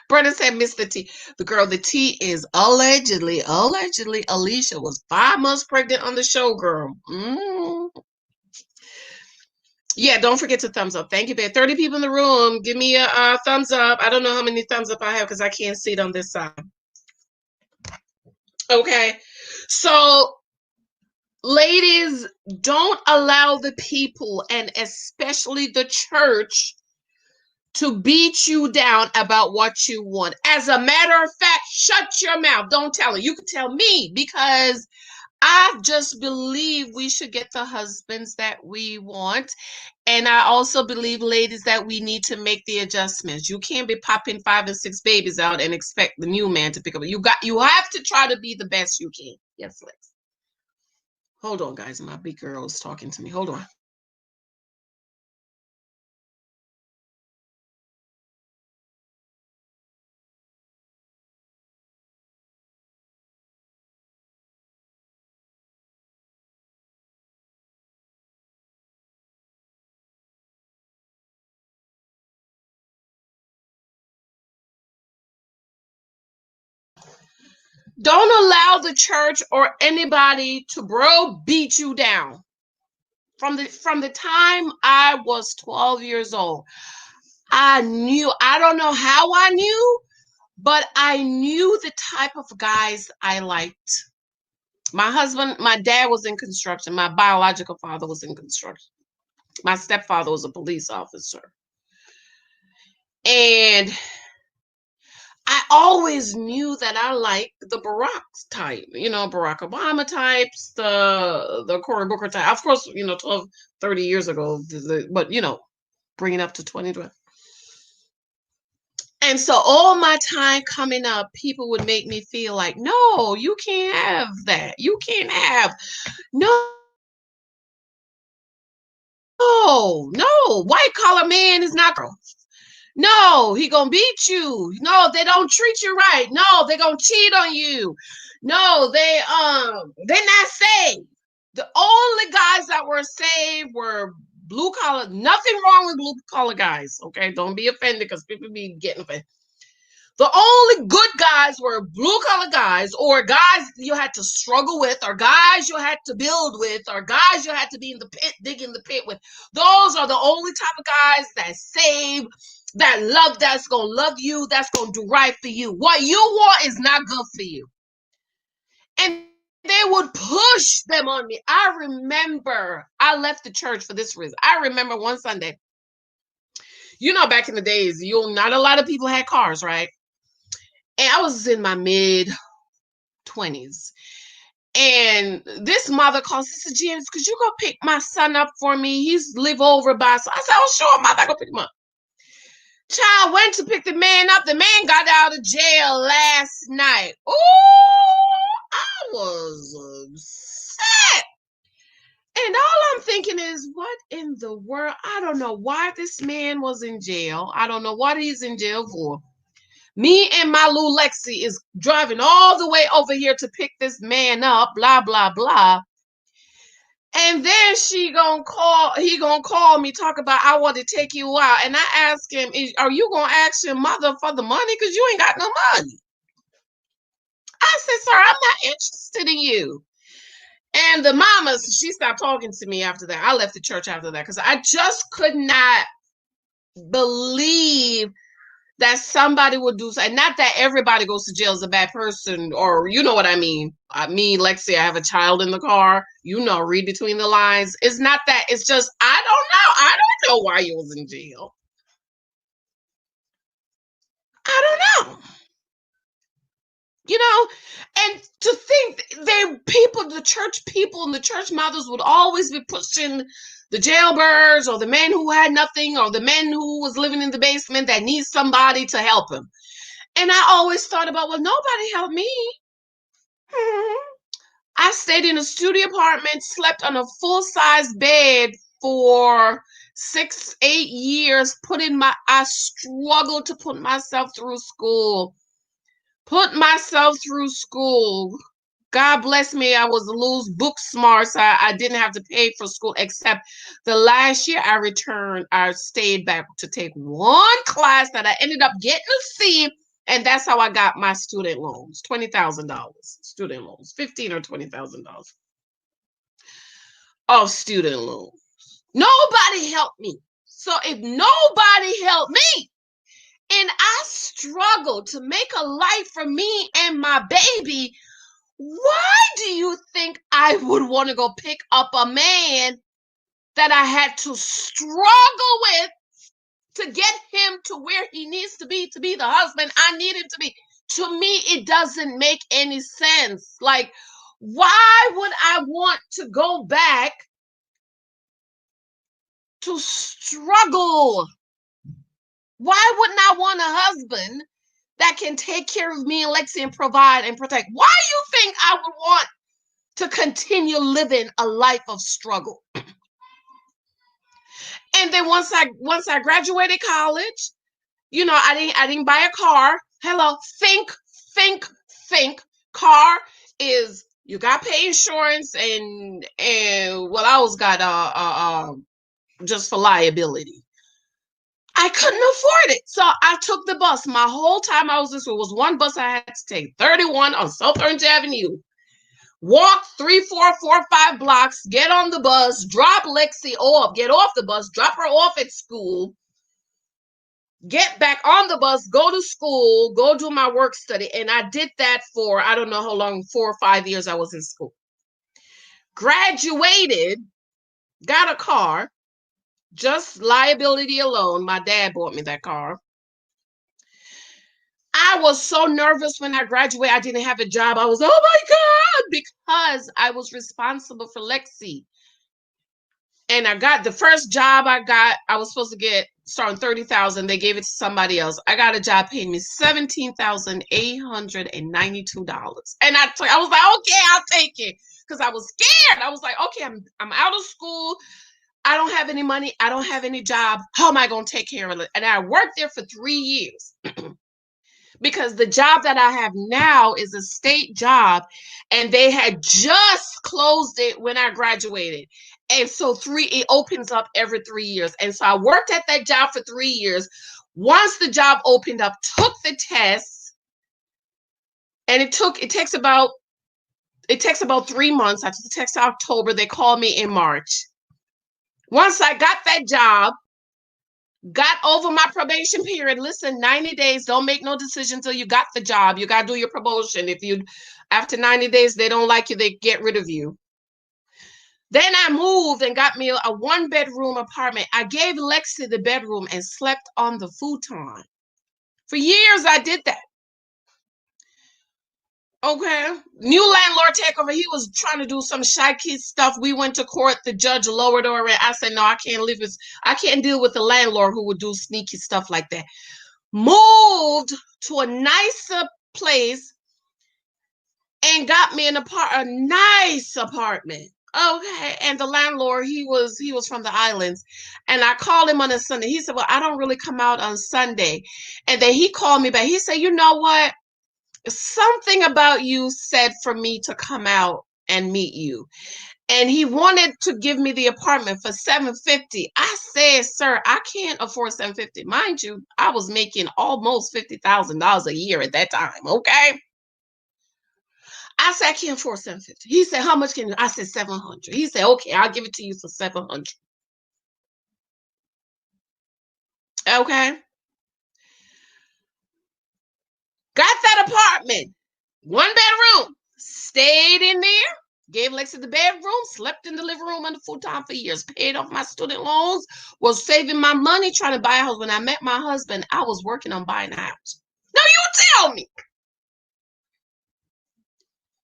S1: Brenda said, Mr. T. The girl, the T is allegedly, Alicia was 5 months pregnant on the show, girl. Yeah, don't forget to thumbs up. Thank you, babe. 30 people in the room. Give me a thumbs up. I don't know how many thumbs up I have because I can't see it on this side. Okay. So, ladies, don't allow the people and especially the church to beat you down about what you want. As a matter of fact, shut your mouth. Don't tell her. You can tell me because I just believe we should get the husbands that we want. And I also believe, ladies, that we need to make the adjustments. You can't be popping 5 and 6 babies out and expect the new man to pick up. You have to try to be the best you can. Yes, Lex. Hold on, guys. My big girl is talking to me. Hold on. Don't allow the church or anybody to beat you down. From the time I was 12 years old, I knew, I don't know how I knew, but I knew the type of guys I liked. My dad was in construction. My biological father was in construction. My stepfather was a police officer. And I always knew that I liked the Barack type, Barack Obama types, the Cory Booker type. Of course, 12, 30 years ago, but, bringing up to 2012. And so all my time coming up, people would make me feel like, no, you can't have that. You can't have, no, white collar man is not girl. No, he gonna beat you. No, they don't treat you right. No, they gonna cheat on you. No, they're not saved. The only guys that were saved were blue collar. Nothing wrong with blue collar guys. Okay, don't be offended because people be getting offended. The only good guys were blue collar guys, or guys you had to struggle with, or guys you had to build with, or guys you had to be in the pit, digging the pit with. Those are the only type of guys that save, that's gonna love you, that's gonna do right for you. What you want is not good for you. And they would push them on me. I remember I left the church for this reason. I remember one Sunday, back in the days, not a lot of people had cars, right? And I was in my mid-20s. And this mother calls, Sister James, could you go pick my son up for me? He's live over by. So I said, oh, sure, mother, go pick him up. Child went to pick the man up. The man got out of jail last night. Oh, I was upset. And all I'm thinking is, what in the world? I don't know why this man was in jail. I don't know what he's in jail for. Me and my little Lexi is driving all the way over here to pick this man up, blah, blah, blah. And then he gonna call me, talk about, I want to take you out. And I ask him, are you gonna ask your mother for the money? Because you ain't got no money. I said, sir, I'm not interested in you. And the mama, she stopped talking to me after that. I left the church after that because I just could not believe that somebody would do so. And not that everybody goes to jail as a bad person, or you know what I mean. Lexi, I have a child in the car. Read between the lines. It's not that. It's just, I don't know. I don't know why you was in jail. I don't know. And to think the church people and the church mothers would always be pushing the jailbirds or the men who had nothing or the men who was living in the basement that needs somebody to help him. And I always thought about, well, nobody helped me. I stayed in a studio apartment, slept on a full-size bed for 6, 8 years, I struggled to put myself through school. God bless me. I was a little book smart, so I didn't have to pay for school, except the last year I stayed back to take one class that I ended up getting a C, and that's how I got my student loans, $20,000 student loans, $15,000 or $20,000 of student loans. Nobody helped me. So if nobody helped me, and I struggled to make a life for me and my baby, why do you think I would want to go pick up a man that I had to struggle with to get him to where he needs to be the husband I need him to be? To me, it doesn't make any sense. Like, why would I want to go back to struggle? Why wouldn't I want a husband that can take care of me and Lexi and provide and protect? Why do you think I would want to continue living a life of struggle? And then once I graduated college, I didn't buy a car. Hello, think. Car is, you got to pay insurance, and what else got just for liability. I couldn't afford it. So I took the bus. My whole time I was in school was one bus I had to take, 31 on South Orange Avenue. Walk 3, 4, 4, 5 blocks, get on the bus, drop Lexi off, get off the bus, drop her off at school, get back on the bus, go to school, go do my work study. And I did that for, I don't know how long, 4 or 5 years I was in school. Graduated, got a car, just liability alone. My dad bought me that car. I was so nervous when I graduated. I didn't have a job. I was, oh my God, because I was responsible for Lexi. And I got the first job I was supposed to get starting $30,000. They gave it to somebody else. I got a job paying me $17,892. And I was like, okay, I'll take it. Because I was scared. I was like, okay, I'm out of school. I don't have any money. I don't have any job. How am I going to take care of it? And I worked there for 3 years. Because the job that I have now is a state job, and they had just closed it when I graduated. And so it opens up every 3 years. And so I worked at that job for 3 years. Once the job opened up, took the test, and it takes about 3 months. I took the test in October. They called me in March. Once I got that job, got over my probation period. Listen, 90 days, don't make no decision until you got the job. You got to do your promotion. After 90 days, they don't like you, they get rid of you. Then I moved and got me a 1-bedroom apartment. I gave Lexi the bedroom and slept on the futon. For years, I did that. Okay. New landlord takeover. He was trying to do some shaky stuff. We went to court. The judge lowered our rent. I said, no, I can't deal with the landlord who would do sneaky stuff like that. Moved to a nicer place and got me a nice apartment. Okay. And the landlord, he was from the islands. And I called him on a Sunday. He said, well, I don't really come out on Sunday. And then he called me back. He said, you know what? Something about you said for me to come out and meet you. And he wanted to give me the apartment for $750. I said, sir, I can't afford $750. Mind you, I was making almost $50,000 a year at that time. Okay. I said, I can't afford $750. He said, how much can you? I said, $700. He said, okay, I'll give it to you for $700. Okay. Got that apartment, 1 bedroom, stayed in there, gave Lexi the bedroom, slept in the living room on the futon for years, paid off my student loans, was saving my money trying to buy a house. When I met my husband, I was working on buying a house. Now you tell me,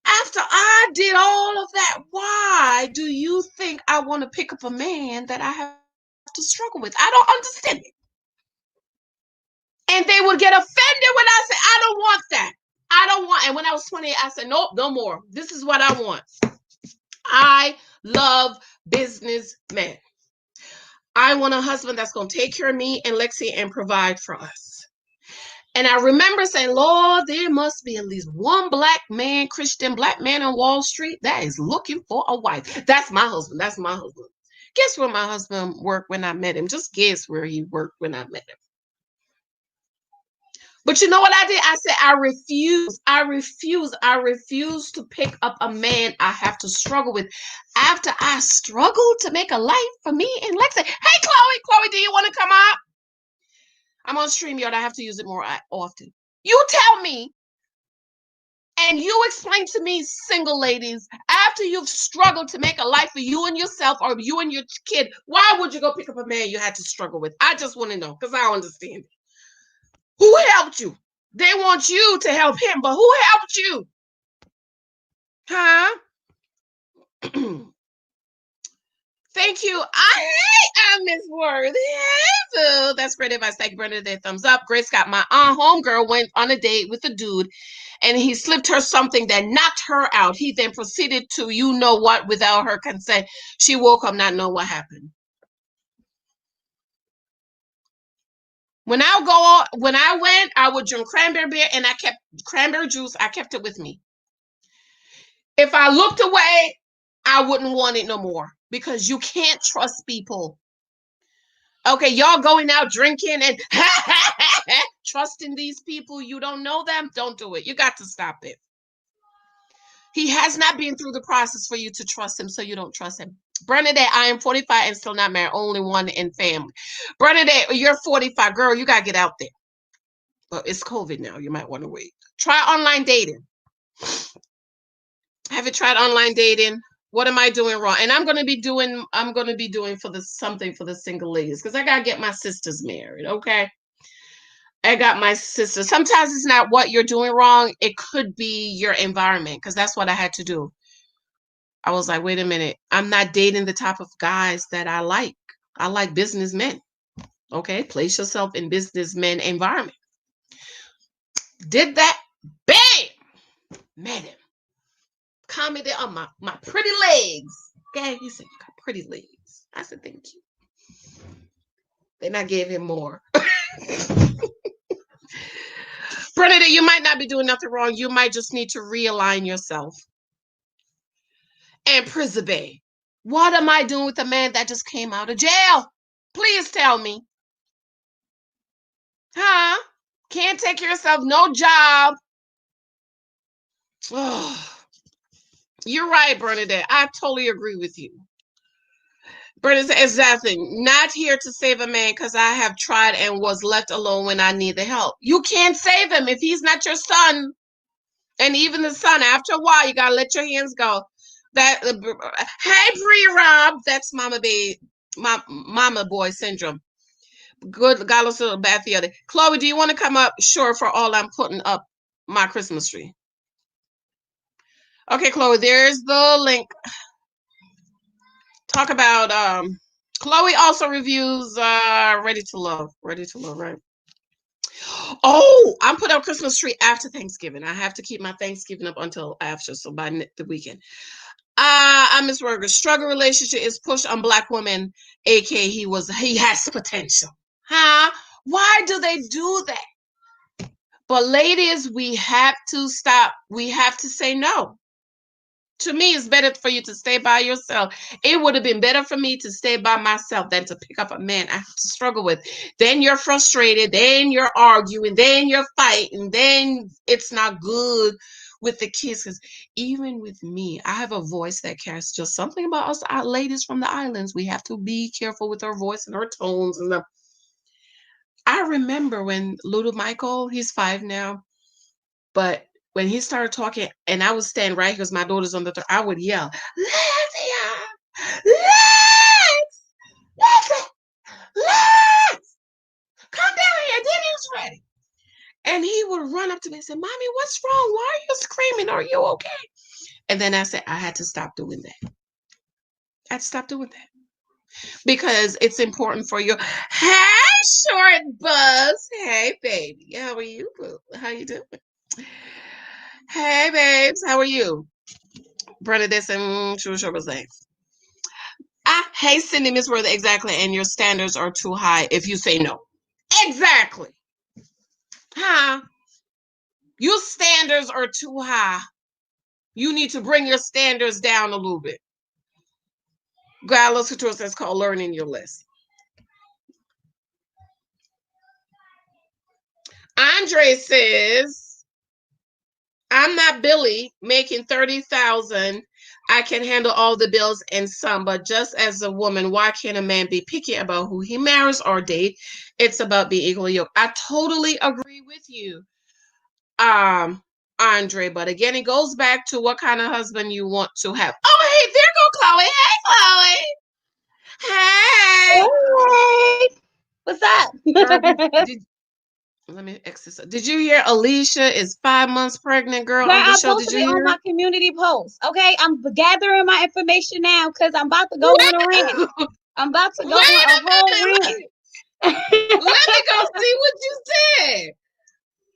S1: after I did all of that, why do you think I want to pick up a man that I have to struggle with? I don't understand it. And they would get offended when I said, I don't want that. I don't want. And when I was 28, I said, nope, no more. This is what I want. I love businessmen. I want a husband that's going to take care of me and Lexi and provide for us. And I remember saying, Lord, there must be at least one black man, Christian black man on Wall Street that is looking for a wife. That's my husband. That's my husband. Guess where my husband worked when I met him? Just guess where he worked when I met him. But you know what I did? I said, I refuse. I refuse to pick up a man I have to struggle with after I struggled to make a life for me and Lexa. Hey, Chloe, do you want to come up? I'm on StreamYard. I have to use it more often. You tell me, and you explain to me, single ladies, after you've struggled to make a life for you and yourself or you and your kid, why would you go pick up a man you had to struggle with? I just want to know, because I don't understand it. Who helped you? They want you to help him, but who helped you? Huh? Thank you. I miss Worth. Hey, that's great advice. Thank you, Brenda. Their thumbs up. Grace got my homegirl went on a date with a dude, and he slipped her something that knocked her out. He then proceeded to, you know what, without her consent. She woke up not knowing what happened. When I went, I would drink cranberry beer, and I kept cranberry juice. I kept it with me. If I looked away, I wouldn't want it no more, because you can't trust people. Okay, y'all going out drinking and trusting these people, you don't know them, don't do it. You got to stop it. He has not been through the process for you to trust him, so you don't trust him. Bernadette, I am 45 and still not married, only one in family. Bernadette, you're 45, girl, you got to get out there. But it's COVID now, you might want to wait. Try online dating. Have you tried online dating? What am I doing wrong? And I'm going to be doing for something for the single ladies, because I got to get my sisters married, okay? I got my sister. Sometimes it's not what you're doing wrong. It could be your environment, because that's what I had to do. I was like, wait a minute. I'm not dating the type of guys that I like. I like businessmen. Okay, place yourself in businessmen environment. Did that. Bam! Met him. Commented on my pretty legs. Okay, he said, you got pretty legs. I said, thank you. Then I gave him more. Bernadette, you might not be doing nothing wrong. You might just need to realign yourself. And Prisabay, what am I doing with a man that just came out of jail? Please tell me. Huh? Can't take care of yourself, no job. Oh, you're right, Bernadette. I totally agree with you. Bernadette, exactly. Not here to save a man, because I have tried and was left alone when I need the help. You can't save him if he's not your son. And even the son, after a while, you gotta let your hands go. That hey, Bree Rob, that's mama boy syndrome. Good, God listen to bad the other. Chloe, do you want to come up? Sure, for all I'm putting up my Christmas tree. Okay, Chloe, there's the link. Talk about Chloe also reviews Ready to Love. Ready to Love, right? Oh, I'm putting up Christmas tree after Thanksgiving. I have to keep my Thanksgiving up until after, so by the weekend. I'm Miss Burger. Struggle relationship is pushed on black women, aka he has potential. Huh? Why do they do that? But ladies, we have to stop. We have to say no. To me, it's better for you to stay by yourself. It would have been better for me to stay by myself than to pick up a man I have to struggle with. Then you're frustrated. Then you're arguing. Then you're fighting. Then it's not good with the kids. Because even with me, I have a voice that cares. Just something about us ladies from the islands. We have to be careful with our voice and our tones. And I remember when little Michael, he's 5 now, but when he started talking and I was standing right here because my daughter's on the third, I would yell, Lex, Lex, Lex, come down here, dinner's ready. And he would run up to me and say, Mommy, what's wrong? Why are you screaming? Are you okay? And then I said, I had to stop doing that. I had to stop doing that. Because it's important for you. Hey, short buzz. Hey, baby. How are you, boo? How you doing? Hey, babes. How are you? Bernadette and Short was thanks. Hey, Cindy, Miss Worthy, exactly. And your standards are too high if you say no. Exactly. Huh? Your standards are too high. You need to bring your standards down a little bit. Carlos Couture says called learning your list. Andre says, I'm not Billy making 30,000. I can handle all the bills and some, but just as a woman, why can't a man be picky about who he marries or date? It's about being equally yoked. I totally agree with you, Andre. But again, it goes back to what kind of husband you want to have. Oh, hey, there go Chloe. Hey, Chloe. Hey.
S2: Hey, what's up?
S1: Girl, let me exercise. Did you hear Alicia is 5 months pregnant, girl,
S2: Girl,
S1: on the
S2: I
S1: show? Did
S2: posted
S1: you
S2: it on
S1: hear?
S2: my community post. Okay, I'm gathering my information now because I'm about to go on a rant.
S1: Wait,
S2: I'm about to
S1: wait
S2: go on a
S1: a
S2: whole
S1: minute.
S2: rant.
S1: Let me go see what you said.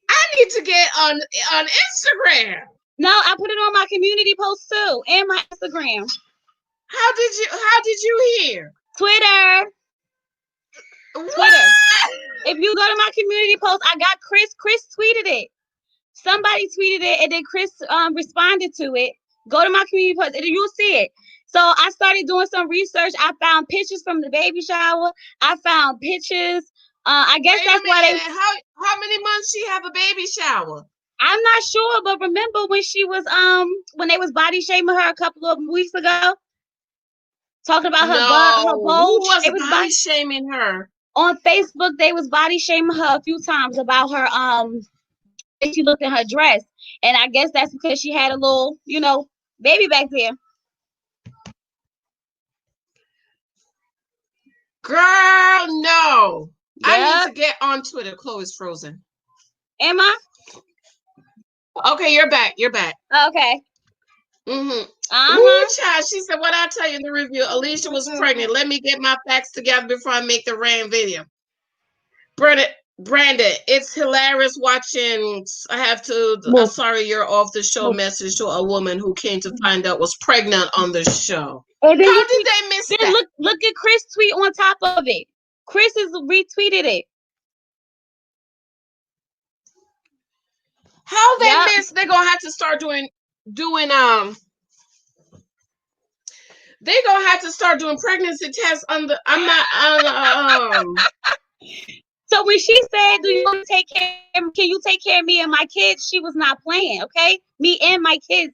S1: I need to get on Instagram.
S2: No, I put it on my community post too and my Instagram.
S1: How did you hear?
S2: Twitter. Twitter.
S1: What?
S2: If you go to my community post, I got Chris. Chris tweeted it. Somebody tweeted it, and then Chris responded to it. Go to my community post, and you'll see it. So I started doing some research. I found pictures from the baby shower. I found pictures. I guess
S1: Wait a
S2: that's why they.
S1: minute. How many months she have a baby shower?
S2: I'm not sure, but remember when she was when they was body shaming her a couple of weeks ago, talking about her butt, her
S1: No. Who
S2: bulge.
S1: was
S2: They was
S1: body shaming her?
S2: on Facebook. They was body shaming her a few times about her she looked at her dress, and I guess that's because she had a little, baby back there.
S1: Girl, no. I need
S2: Yep.
S1: to get on Twitter. Chloe's frozen.
S2: Am I?
S1: Okay, you're back. You're back.
S2: Okay.
S1: Ooh, child. She said, what I tell you in the review, Alicia was pregnant. Let me get my facts together before I make the rant video. Brandon, it's hilarious watching. I have to. Sorry, you're off the show. Message to a woman who came to find out was pregnant on the show.
S2: And then
S1: How did they miss
S2: then
S1: that?
S2: look at Chris' tweet on top of it. Chris has retweeted it.
S1: How they
S2: Yep.
S1: miss? They're gonna have to start doing. They're gonna have to start doing pregnancy tests on the. I'm not.
S2: So when she said, "Do you want to take care? Can you take care of me and my kids?" She was not playing. Okay, me and my kids.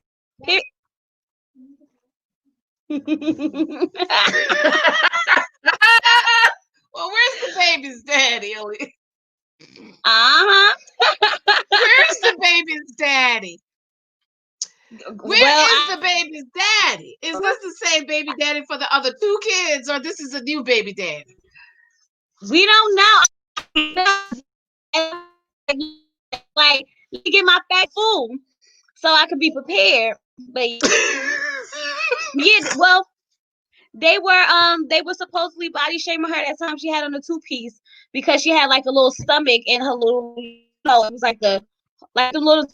S1: Well, where's the baby's daddy?
S2: Uh-huh.
S1: Where's the baby's daddy? Where is the baby's daddy? Is this the same baby daddy for the other two kids, or this is a new baby daddy?
S2: We don't know. Like, let me get my fat food so I could be prepared. But yeah, well, they were supposedly body shaming her that time she had on a 2-piece because she had like a little stomach in her little, it was like the little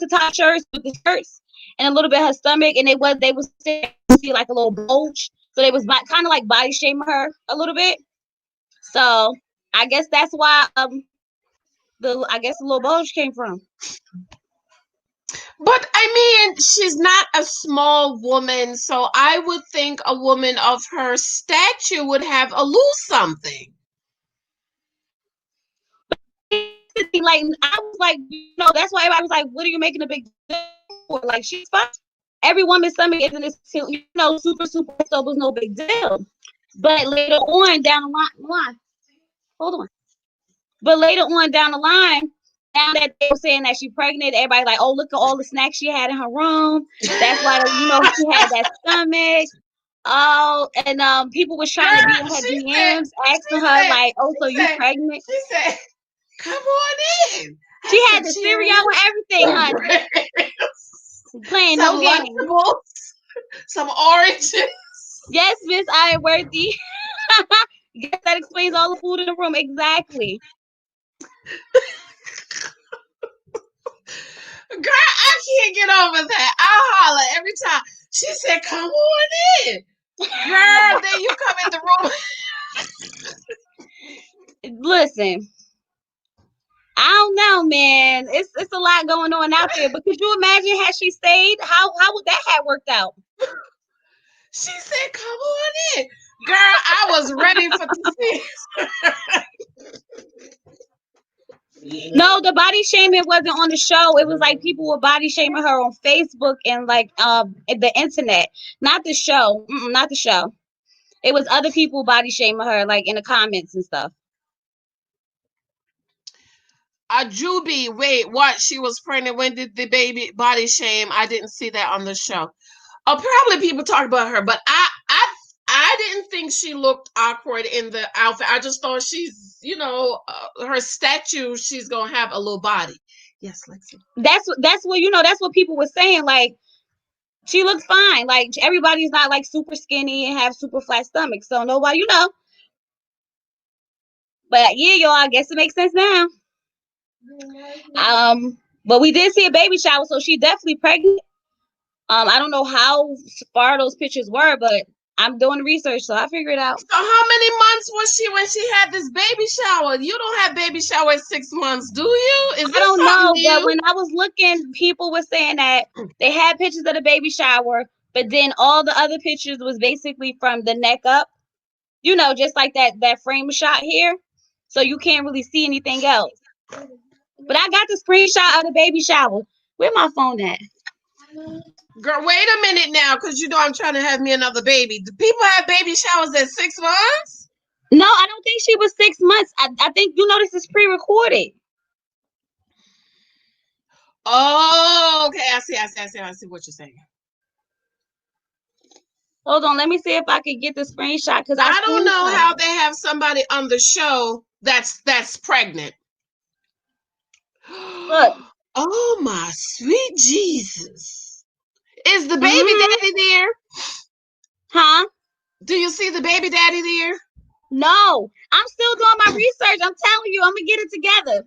S2: top shirts with the skirts and a little bit of her stomach, and they was see like a little bulge, so they was kind of like body shaming her a little bit. So I guess that's why the little bulge came from.
S1: But I mean, she's not a small woman, so I would think a woman of her stature would have a loose something.
S2: Like, I was like, that's why everybody was like, "What are you making a big deal for?" Like, she's fine. Every woman's stomach isn't this, super, super, so it was no big deal. But later on down the line, hold on. But later on down the line, now that they were saying that she's pregnant, everybody like, "Oh, look at all the snacks she had in her room. That's why, she had that stomach." Oh, and people was trying to be in her DMs, asking her like, "Oh, so you pregnant?"
S1: She said, "Come on in."
S2: She had the cereal and everything, honey. Playing
S1: some
S2: no games.
S1: Lunchables, some oranges.
S2: Yes, Miss Ironworthy. Guess that explains all the food in the room. Exactly.
S1: Girl, I can't get over that. I holler every time. She said, "Come on in." Girl, then you come in the room.
S2: Listen, I don't know, man. It's a lot going on out there. But could you imagine had she stayed? How would that have worked out?
S1: She said, "Come on in, girl." I was ready for to see.
S2: No, the body shaming wasn't on the show. It was like people were body shaming her on Facebook and like the internet, not the show. Not the show. It was other people body shaming her, like in the comments and stuff.
S1: Juby, wait, what? She was pregnant. When did the baby body shame? I didn't see that on the show. Probably people talk about her, but I didn't think she looked awkward in the outfit. I just thought she's, her statue. She's gonna have a little body. Yes, Lexi.
S2: That's what that's what people were saying. Like she looks fine. Like everybody's not like super skinny and have super flat stomachs, so nobody, But yeah, y'all, I guess it makes sense now. But we did see a baby shower, so she definitely pregnant. I don't know how far those pictures were, but I'm doing research, so I figure it out.
S1: So how many months was she when she had this baby shower? You don't have baby shower at 6 months, do you? Is this
S2: I don't
S1: something
S2: know,
S1: new?
S2: but when I was looking, people were saying that they had pictures of the baby shower, but then all the other pictures was basically from the neck up, just like that frame shot here. So you can't really see anything else. But I got the screenshot of the baby shower. Where my phone at?
S1: Girl, wait a minute now, because I'm trying to have me another baby. Do people have baby showers at 6 months?
S2: No, I don't think she was 6 months. I think this is pre-recorded.
S1: Oh, okay. I see what you're saying.
S2: Hold on, let me see if I can get the screenshot because
S1: I don't know how they have somebody on the show that's pregnant.
S2: Look.
S1: Oh my sweet Jesus. Is the baby daddy there?
S2: Huh?
S1: Do you see the baby daddy there?
S2: No, I'm still doing my research. I'm telling you, I'm gonna get it together.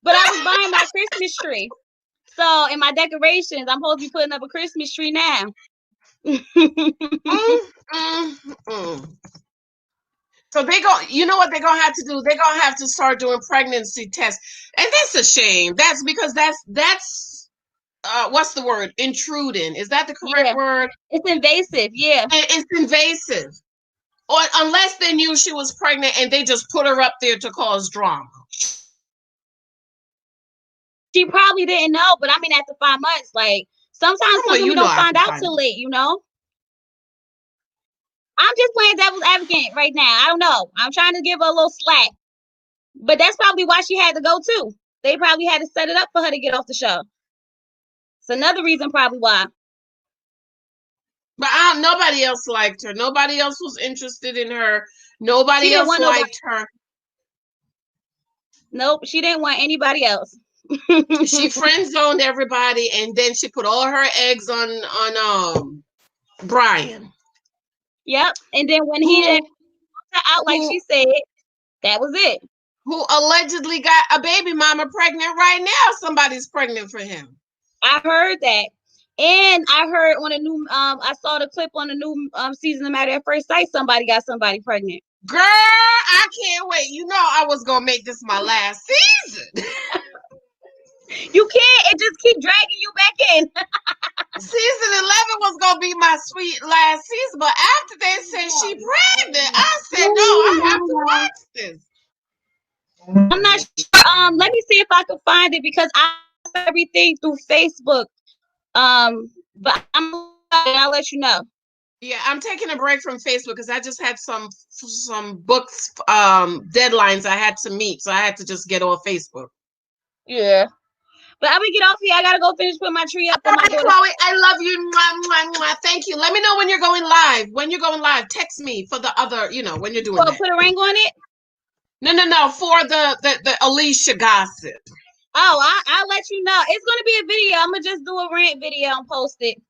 S2: But I was buying my Christmas tree. So in my decorations, I'm supposed to be putting up a Christmas tree now.
S1: So you know what they're gonna have to do? They're gonna have to start doing pregnancy tests, and that's a shame. That's because that's what's the word? Intruding. Is that the correct word?
S2: It's invasive. Yeah,
S1: it's invasive. Or unless they knew she was pregnant and they just put her up there to cause drama.
S2: She probably didn't know, but I mean, after 5 months, like sometimes some people don't find out till late. I'm just playing devil's advocate right now. I don't know. I'm trying to give her a little slack. But that's probably why she had to go too. They probably had to set it up for her to get off the show. It's another reason probably why.
S1: But nobody else liked her. Nobody else was interested in her. Nobody else liked her.
S2: Nope, she didn't want anybody else.
S1: She friend zoned everybody, and then she put all her eggs on Brian.
S2: Yep, and then when he didn't out like she said, that was it.
S1: Who allegedly got a baby mama pregnant right now? Somebody's pregnant for him.
S2: I heard that. And I heard on a new I saw the clip on the new season of Married at First Sight, somebody got somebody pregnant.
S1: Girl, I can't wait. I was gonna make this my last season.
S2: You can't. It just keep dragging you back in.
S1: Season 11 was gonna be my sweet last season, but after they said she pregnant, I said no, I have to watch this.
S2: I'm not sure. Let me see if I can find it because I saw everything through Facebook. But I'll let you know.
S1: Yeah, I'm taking a break from Facebook because I just had some books deadlines I had to meet, so I had to just get off Facebook.
S2: Yeah. But I'm gonna get off here. I gotta go finish putting my tree up.
S1: Chloe, I love you. Mwah, mwah, mwah. Thank you. Let me know when you're going live. When you're going live, text me for the other, when you're doing that.
S2: Put a ring on it?
S1: No. For the Alicia gossip.
S2: Oh, I'll let you know. It's gonna be a video. I'm gonna just do a rant video and post it.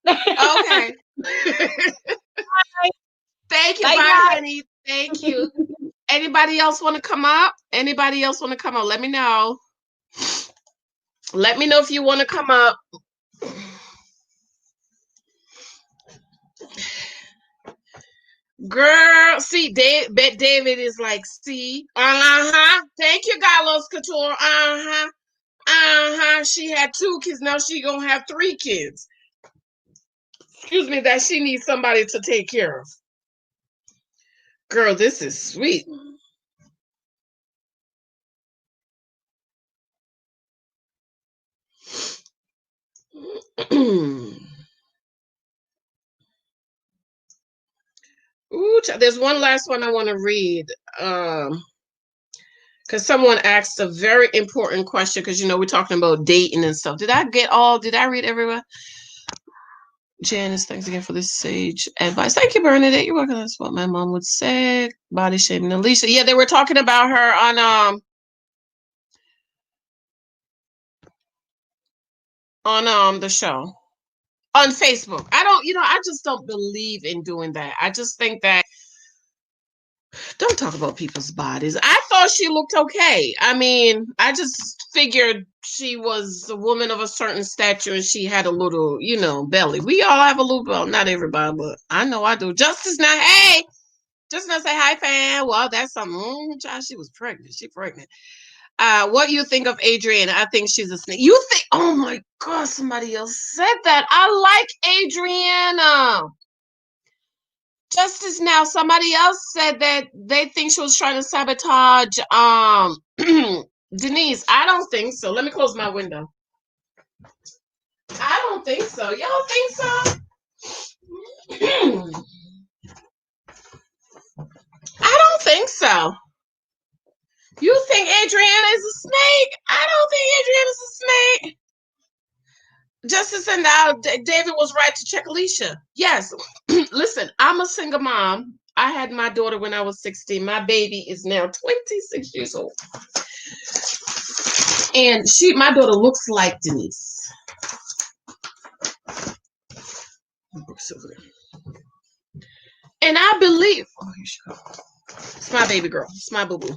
S1: Okay.
S2: Bye.
S1: Thank you. Bye, honey. Thank you. Anybody else want to come up? Let me know. Let me know if you want to come up. Girl, see, Bet David is like, see, thank you, Carlos Couture, she had 2 kids, now she gonna have 3 kids. Excuse me, that she needs somebody to take care of. Girl, this is sweet. Ooh, there's one last one I want to read. Because someone asked a very important question. Because we're talking about dating and stuff. Did I read everywhere? Janice, thanks again for this sage advice. Thank you, Bernadette. You're welcome. That's what my mom would say. Body shaming Alicia. Yeah, they were talking about her on the show on Facebook. I just don't believe in doing that. I just think that don't talk about people's bodies. I thought she looked okay. I mean, I just figured she was a woman of a certain stature and she had a little, belly. We all have a little, well, not everybody, but I know I do. Justice now, hey, just now say hi, fan. Well, that's something. Child, she was pregnant. She pregnant. What you think of Adriana? I think she's a snake. You think? Oh my God, somebody else said that. I like Adriana. Justice now, somebody else said that they think she was trying to sabotage Denise. I don't think so. Let me close my window. I don't think so. Y'all think so? I don't think so. You think Adriana is a snake? I don't think Adriana's a snake. Justice and now David was right to check Alicia. Yes. Listen, I'm a single mom. I had my daughter when I was 16. My baby is now 26 years old. And my daughter looks like Denise. And I believe, oh, here she goes. It's my baby girl. It's my boo-boo.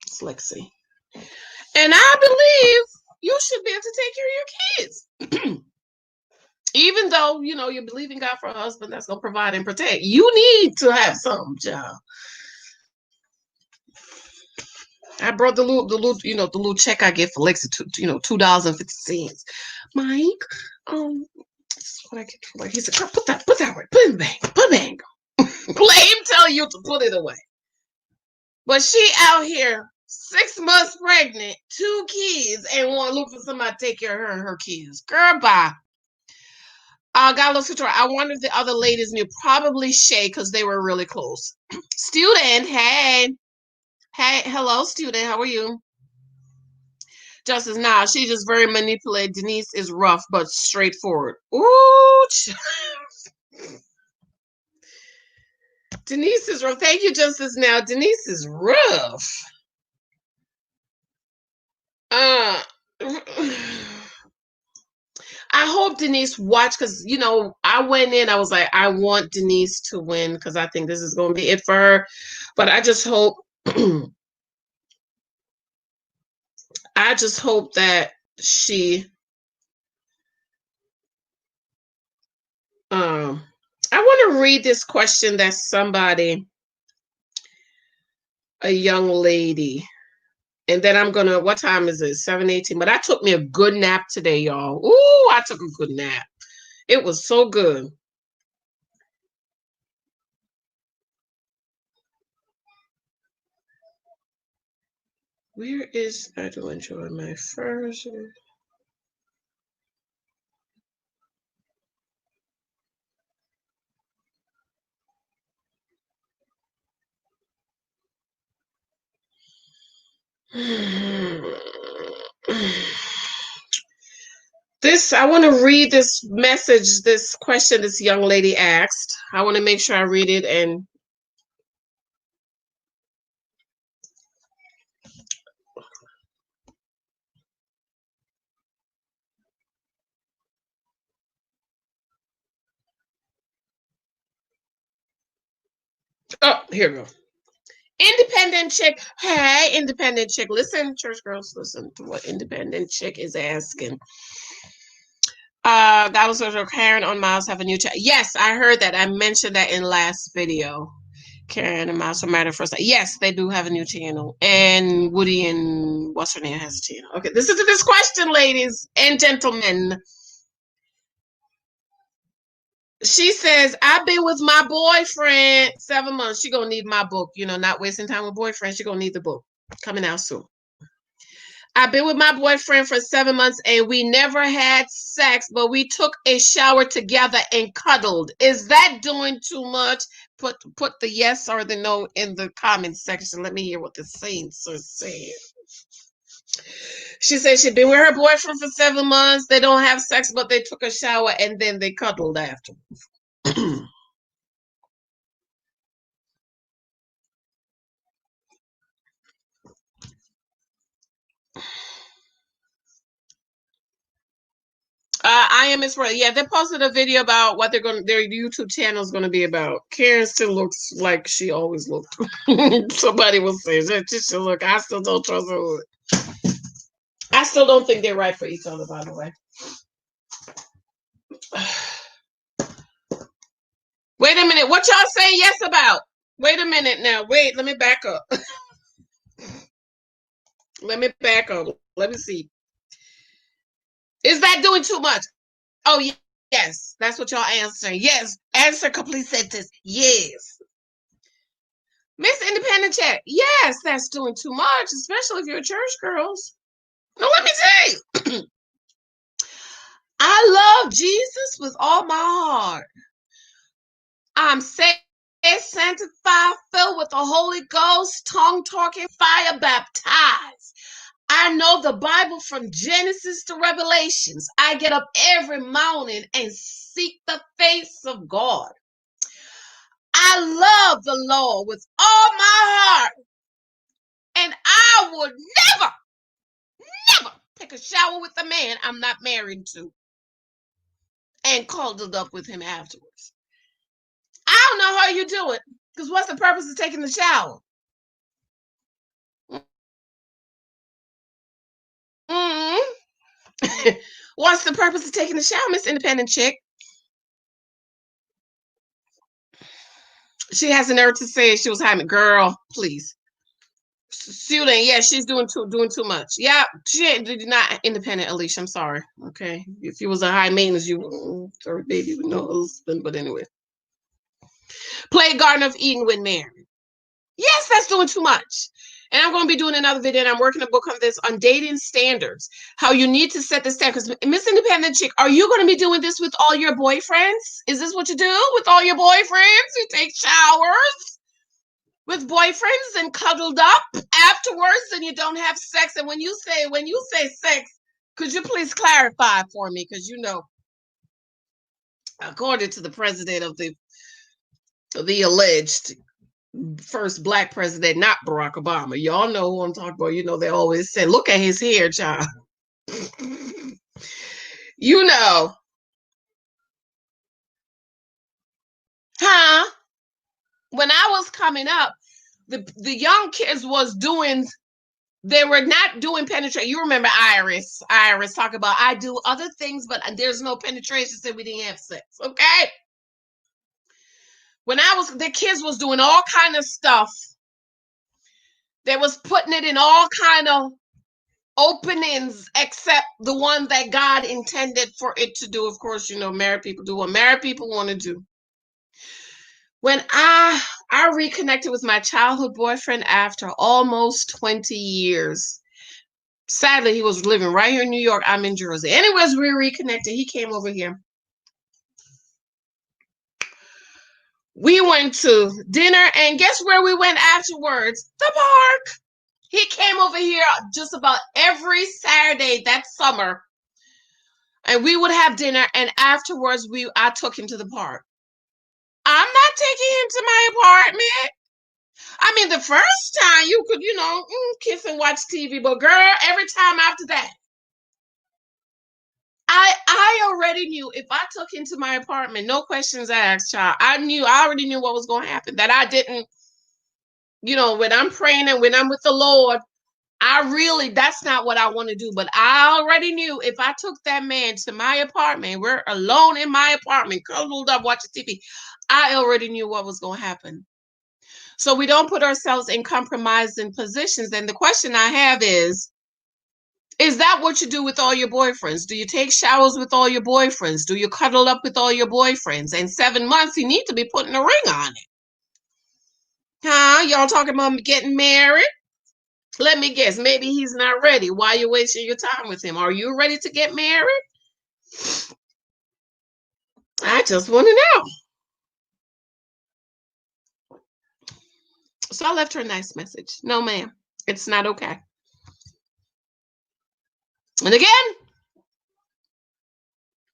S1: It's Lexi. And I believe you should be able to take care of your kids. Even though, you believe in God for a husband that's going to provide and protect. You need to have some job. I brought the little check I get for Lexi, $2.50. Mike, this is what I get for Lexi. He said, put that away. Put it in the bank. Put it in the bank. Let him tell you to put it away. But she out here 6 months pregnant, 2 kids, and want to look for somebody to take care of her and her kids. Girl, bye. God looks at her. I wonder if the other ladies knew. Probably Shay, because they were really close. Student, hey. Hey, hello, student. How are you? Justice, nah, she just very manipulated. Denise is rough, but straightforward. Ooh, Denise is rough. Thank you, Justice. Now, Denise is rough. I hope Denise watched because I went in. I was like, I want Denise to win because I think this is going to be it for her. But I just hope. I just hope that she. I want to read this question that somebody, a young lady. And then I'm gonna, what time is it? 7:18. But I took me a good nap today, y'all. Ooh, I took a good nap. It was so good. Where is I do enjoy my first? I want to read this message, this question this young lady asked. I want to make sure I read it and oh, here we go. Independent chick. Hey, independent chick. Listen, church girls, listen to what independent chick is asking. That was also Karen on Miles have a new chat. Yes, I heard that. I mentioned that in last video. Karen and Miles from Matter First. Yes, they do have a new channel. And Woody and what's her name has a channel. Okay, listen to this question, ladies and gentlemen. She says, I've been with my boyfriend 7 months. She gonna need my book. You know, not wasting time with boyfriend. She gonna need the book. Coming out soon. I've been with my boyfriend for 7 months and we never had sex, but we took a shower together and cuddled. Is that doing too much? Put the yes or the no in the comment section. Let me hear what the saints are saying. She said she'd been with her boyfriend for 7 months. They don't have sex, but they took a shower and then they cuddled after. I am Miss Ray. Yeah, they posted a video about what their YouTube channel is going to be about. Karen still looks like she always looked. Somebody was saying she should look. I still don't trust her. I still don't think they're right for each other, by the way. Wait a minute. What y'all saying yes about? Wait a minute now. Wait, let me back up. Let me back up. Let me see. Is that doing too much? Oh, yes. That's what y'all answering. Yes. Answer complete sentence. Yes. Miss Independent Chat. Yes, that's doing too much, especially if you're church girls. Now, let me tell you. I love Jesus with all my heart. I'm saved, sanctified, filled with the Holy Ghost, tongue talking, fire baptized. I know the Bible from Genesis to Revelations. I get up every morning and seek the face of God. I love the Lord with all my heart. And I would never take a shower with a man I'm not married to and cuddled up with him afterwards. I don't know how you do it, because what's the purpose of taking the shower? Mm-hmm. What's the purpose of taking the shower, Miss Independent Chick? She has the nerve to say she was having girl, please. Shooting, yeah, she's doing too much. Yeah, she did not independent, Alicia. I'm sorry. Okay, if you was a high maintenance, you sorry, baby with no husband. But anyway, play Garden of Eden with Mary. Yes, that's doing too much. And I'm going to be doing another video, and I'm working a book on this on dating standards, how you need to set the standard. Because Miss Independent Chick, are you going to be doing this with all your boyfriends? Is this what you do with all your boyfriends? You take showers with boyfriends and cuddled up afterwards, and you don't have sex. And when you say sex, could you please clarify for me? Because you know, according to the president of the alleged first black president, not Barack Obama, y'all know who I'm talking about. You know, they always say, "Look at his hair, child." You know, huh? When I was coming up, the young kids was doing. They were not doing penetration. You remember Iris talk about, I do other things, but there's no penetration, so we didn't have sex. Okay. When the kids was doing all kind of stuff. They was putting it in all kind of openings except the one that God intended for it to do. Of course, you know, married people do what married people want to do. When I reconnected with my childhood boyfriend after almost 20 years. Sadly, he was living right here in New York. I'm in Jersey. Anyways, we reconnected. He came over here. We went to dinner, and guess where we went afterwards? The park. He came over here just about every Saturday that summer, and we would have dinner, and afterwards I took him to the park. I'm not taking him to my apartment. I mean, the first time you could, you know, kiss and watch TV, but girl, every time after that, I already knew if I took him to my apartment, no questions asked, child. I already knew what was going to happen. That I didn't, you know, when I'm praying and when I'm with the Lord, That's not what I want to do. But I already knew if I took that man to my apartment, we're alone in my apartment, cuddled up, watching TV. I already knew what was going to happen. So we don't put ourselves in compromising positions. And the question I have is that what you do with all your boyfriends? Do you take showers with all your boyfriends? Do you cuddle up with all your boyfriends? And 7 months, you need to be putting a ring on it. Huh? Y'all talking about getting married? Let me guess. Maybe he's not ready. Why are you wasting your time with him? Are you ready to get married? I just want to know. So I left her a nice message. No, ma'am. It's not okay. And again,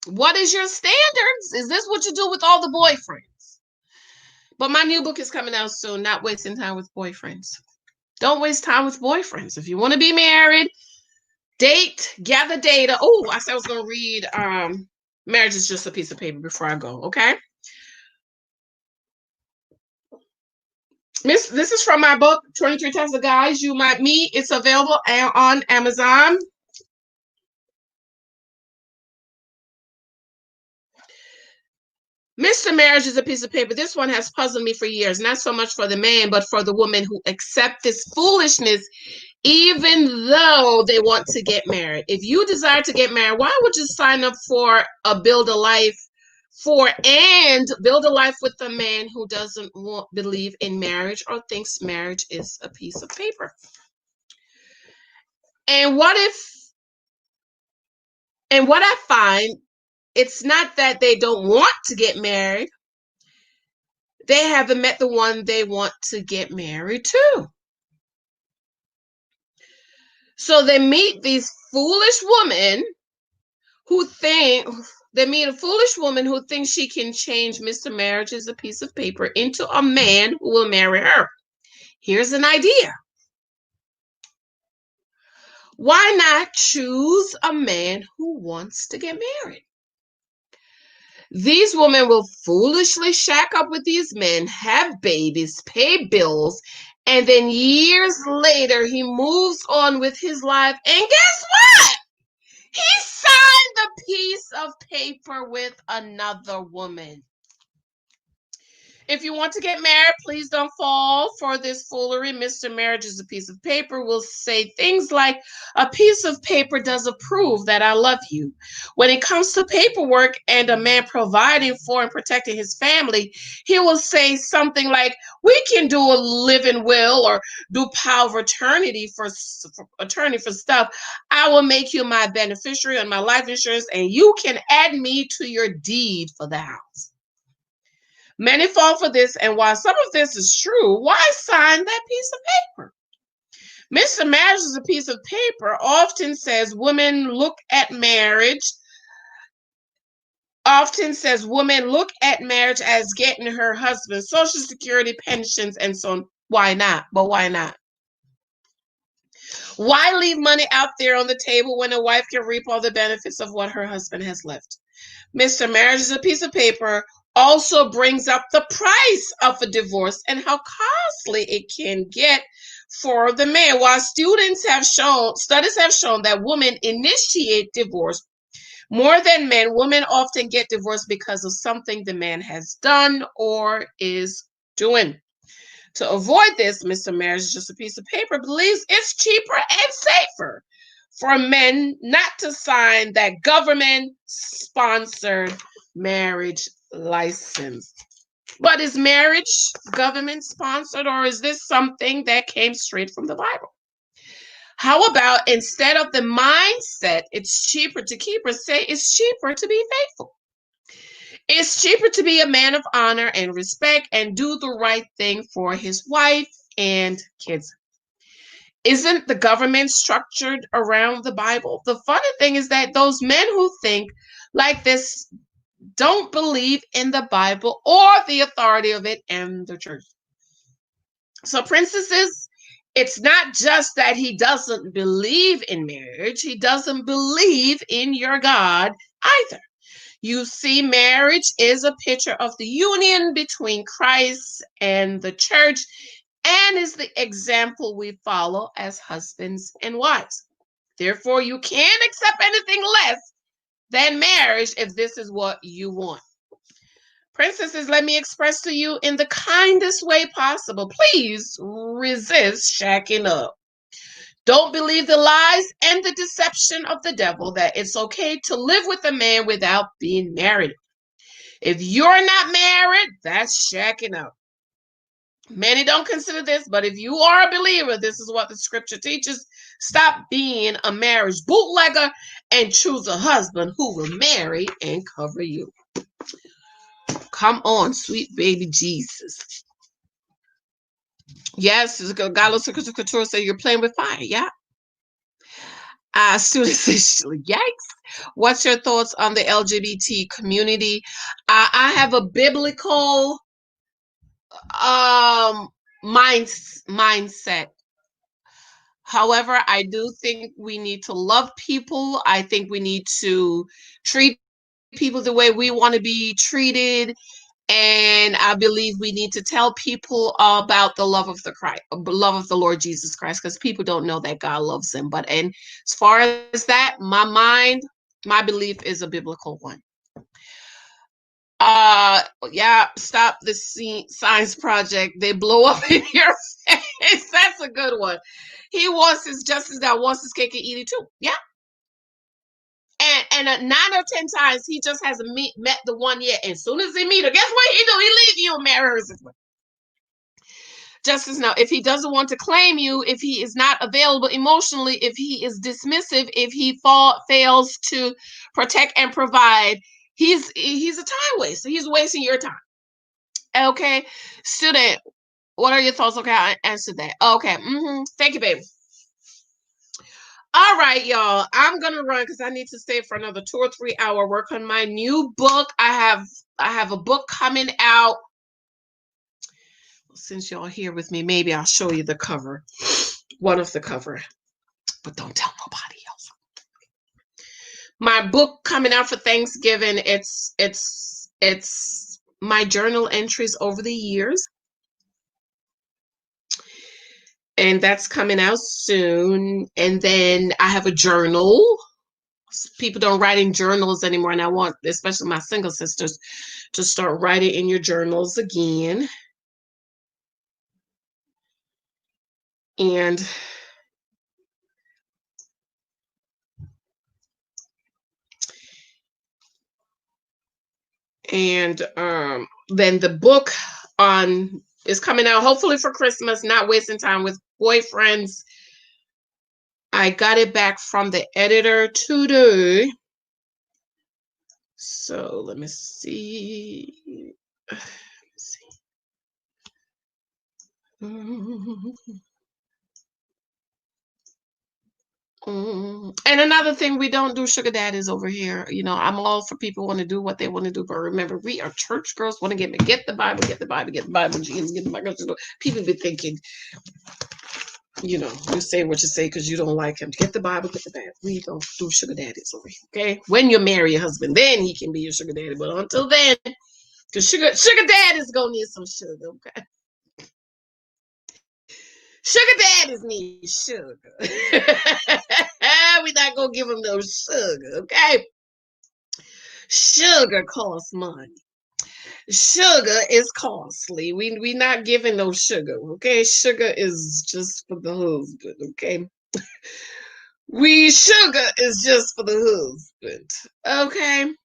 S1: what is your standards? Is this what you do with all the boyfriends? But my new book is coming out soon, Not Wasting Time with Boyfriends. Don't waste time with boyfriends. If you want to be married, date, gather data. Oh, I said I was going to read Marriage is Just a Piece of Paper before I go, okay? This is from my book, 23 Types of Guys You Might Meet. It's available on Amazon. Mr. Marriage is a Piece of Paper. This one has puzzled me for years, not so much for the man, but for the woman who accept this foolishness even though they want to get married. If you desire to get married, why would you sign up for a build a life build a life with a man who doesn't believe in marriage or thinks marriage is a piece of paper? And what I find, it's not that they don't want to get married. They haven't met the one they want to get married to. So they meet these foolish women who think she can change Mr. Marriage as a piece of paper into a man who will marry her. Here's an idea. Why not choose a man who wants to get married? These women will foolishly shack up with these men, have babies, pay bills, and then years later he moves on with his life. And guess what? He signed a piece of paper with another woman. If you want to get married, please don't fall for this foolery. Mr. Marriage is a Piece of Paper will say things like, a piece of paper does approve that I love you. When it comes to paperwork and a man providing for and protecting his family, he will say something like, we can do a living will or do power of attorney for stuff. I will make you my beneficiary on my life insurance, and you can add me to your deed for the house. Many fall for this, and while some of this is true, why sign that piece of paper? Mr. Marriage is a Piece of Paper often says women look at marriage as getting her husband Social Security, pensions, and so on. Why not? But why not? Why leave money out there on the table when a wife can reap all the benefits of what her husband has left? Mr. Marriage is a Piece of Paper also brings up the price of a divorce and how costly it can get for the man. While studies have shown that women initiate divorce more than men, women often get divorced because of something the man has done or is doing. To avoid this, Mr. Marriage is Just a Piece of Paper believes it's cheaper and safer for men not to sign that government-sponsored marriage license. But is marriage government-sponsored, or is this something that came straight from the Bible? How about instead of the mindset, it's cheaper to keep her, say it's cheaper to be faithful. It's cheaper to be a man of honor and respect and do the right thing for his wife and kids. Isn't the government structured around the Bible? The funny thing is that those men who think like this don't believe in the Bible or the authority of it and the church. So, princesses, it's not just that he doesn't believe in marriage, he doesn't believe in your God either. You see, marriage is a picture of the union between Christ and the church, and is the example we follow as husbands and wives. Therefore, you can't accept anything less than marriage if this is what you want. Princesses, let me express to you in the kindest way possible, please resist shacking up. Don't believe the lies and the deception of the devil that it's okay to live with a man without being married. If you're not married, that's shacking up. Many don't consider this, but if you are a believer, this is what the scripture teaches. Stop being a marriage bootlegger and choose a husband who will marry and cover you. Come on, sweet baby Jesus. Yes, Godless Couture say you're playing with fire. Yeah. Student says, yikes. What's your thoughts on the LGBT community? I have a biblical mindset. However, I do think we need to love people. I think we need to treat people the way we want to be treated. And I believe we need to tell people about the love of love of the Lord Jesus Christ, because people don't know that God loves them. But and as far as that, my belief is a biblical one. Yeah, stop the science project. They blow up in your face. That's a good one. He wants his justice that wants his cake and eat it too. Yeah. And 9 or 10 times he just hasn't met the one yet. And as soon as he meet her, guess what he do? He leave you and marry her. Justice now, if he doesn't want to claim you, if he is not available emotionally, if he is dismissive, if he fails to protect and provide, he's a time waster. He's wasting your time. Okay, student, what are your thoughts? Okay, I answered that. Okay, thank you, baby. All right, y'all. I'm gonna run because I need to stay for another 2 or 3 hour work on my new book. I have a book coming out. Since y'all here with me, maybe I'll show you the cover, one of the cover, but don't tell nobody else. My book coming out for Thanksgiving. It's my journal entries over the years. And that's coming out soon. And then I have a journal. People don't write in journals anymore. And I want, especially my single sisters, to start writing in your journals again. And then the book is coming out hopefully for Christmas. Not wasting time with boyfriends. I got it back from the editor today. So let me see. And another thing, we don't do sugar daddies over here. You know, I'm all for people want to do what they want to do, but remember, we are church girls. Want to get the Bible, get the Bible, get the Bible, Jesus, get the Bible. People be thinking, you know, you say what you say because you don't like him. Get the Bible, get the Bible. We don't do sugar daddies over here, okay? When you marry your husband, then he can be your sugar daddy. But until then, because sugar daddies gonna need some sugar, okay? Sugar daddies need sugar. We're not gonna give them no sugar, okay? Sugar costs money. Sugar is costly. We not giving no sugar, okay? Sugar is just for the husband, okay? Sugar is just for the husband, okay?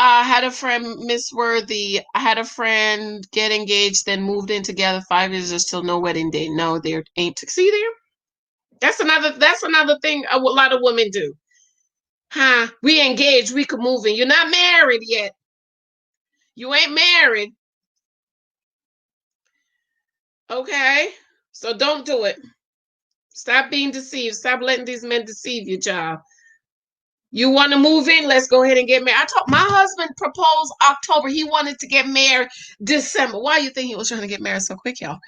S1: I had a friend, Miss Worthy. I had a friend get engaged, then moved in together. 5 years, there's still no wedding date. No, there ain't. See there? That's another thing a lot of women do. Huh? We engaged, we could move in. You're not married yet. You ain't married. Okay? So don't do it. Stop being deceived. Stop letting these men deceive you, child. You want to move in? Let's go ahead and get married. I told my husband proposed October. He wanted to get married December. Why do you think he was trying to get married so quick, y'all?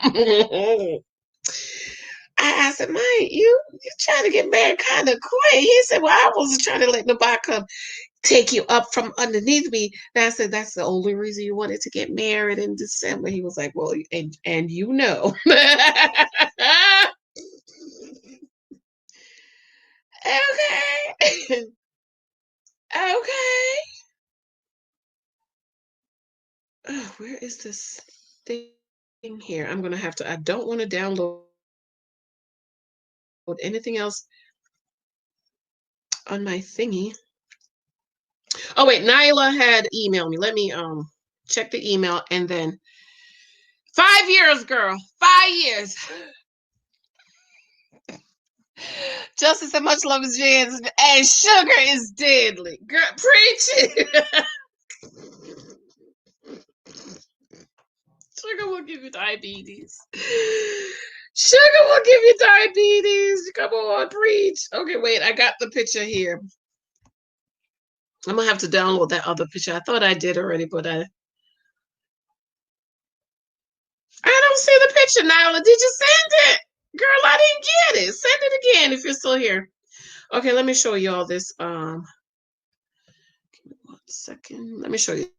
S1: I said, Mike, you trying to get married kind of quick. He said, well, I wasn't trying to let nobody come take you up from underneath me. And I said, that's the only reason you wanted to get married in December. He was like, well, and you know. Okay. Okay. Oh, where is this thing here? I'm gonna have to. I don't want to download anything else on my thingy. Oh wait, Nyla had emailed me. Let me check the email and then 5 years, girl. 5 years. Justice and much love is Jans and sugar is deadly. Girl, preach it. Sugar will give you diabetes. Sugar will give you diabetes. Come on, preach. Okay, wait. I got the picture here. I'm gonna have to download that other picture. I thought I did already, but I don't see the picture, Nyla. Did you send it? Girl, I didn't get it. Send it again if you're still here. Okay, let me show you all this. Give me 1 second. Let me show you.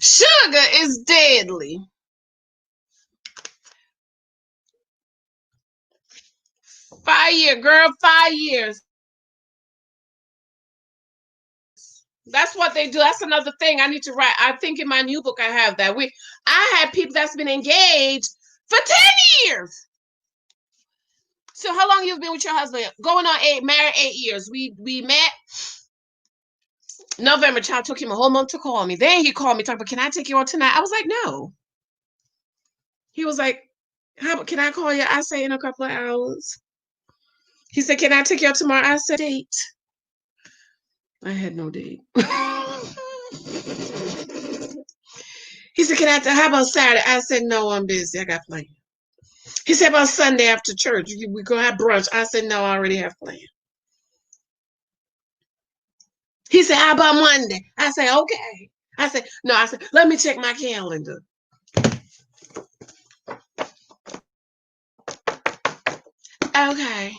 S1: Sugar is deadly. 5 year, girl, 5 years. That's what they do. That's another thing I need to write. I think in my new book I have that. I had people that's been engaged for 10 years. So how long you've been with your husband? Going on 8, married 8 years. We met November. Child took him a whole month to call me. Then he called me talking about, can I take you out tonight? I was like, no. He was like, can I call you? I say in a couple of hours. He said, can I take you out tomorrow? I said, date. I had no date. He said, how about Saturday? I said, no, I'm busy. I got plans. He said, about Sunday after church, we go have brunch. I said, no, I already have plans. He said, how about Monday? I said, okay. I said, no, I said, let me check my calendar. Okay.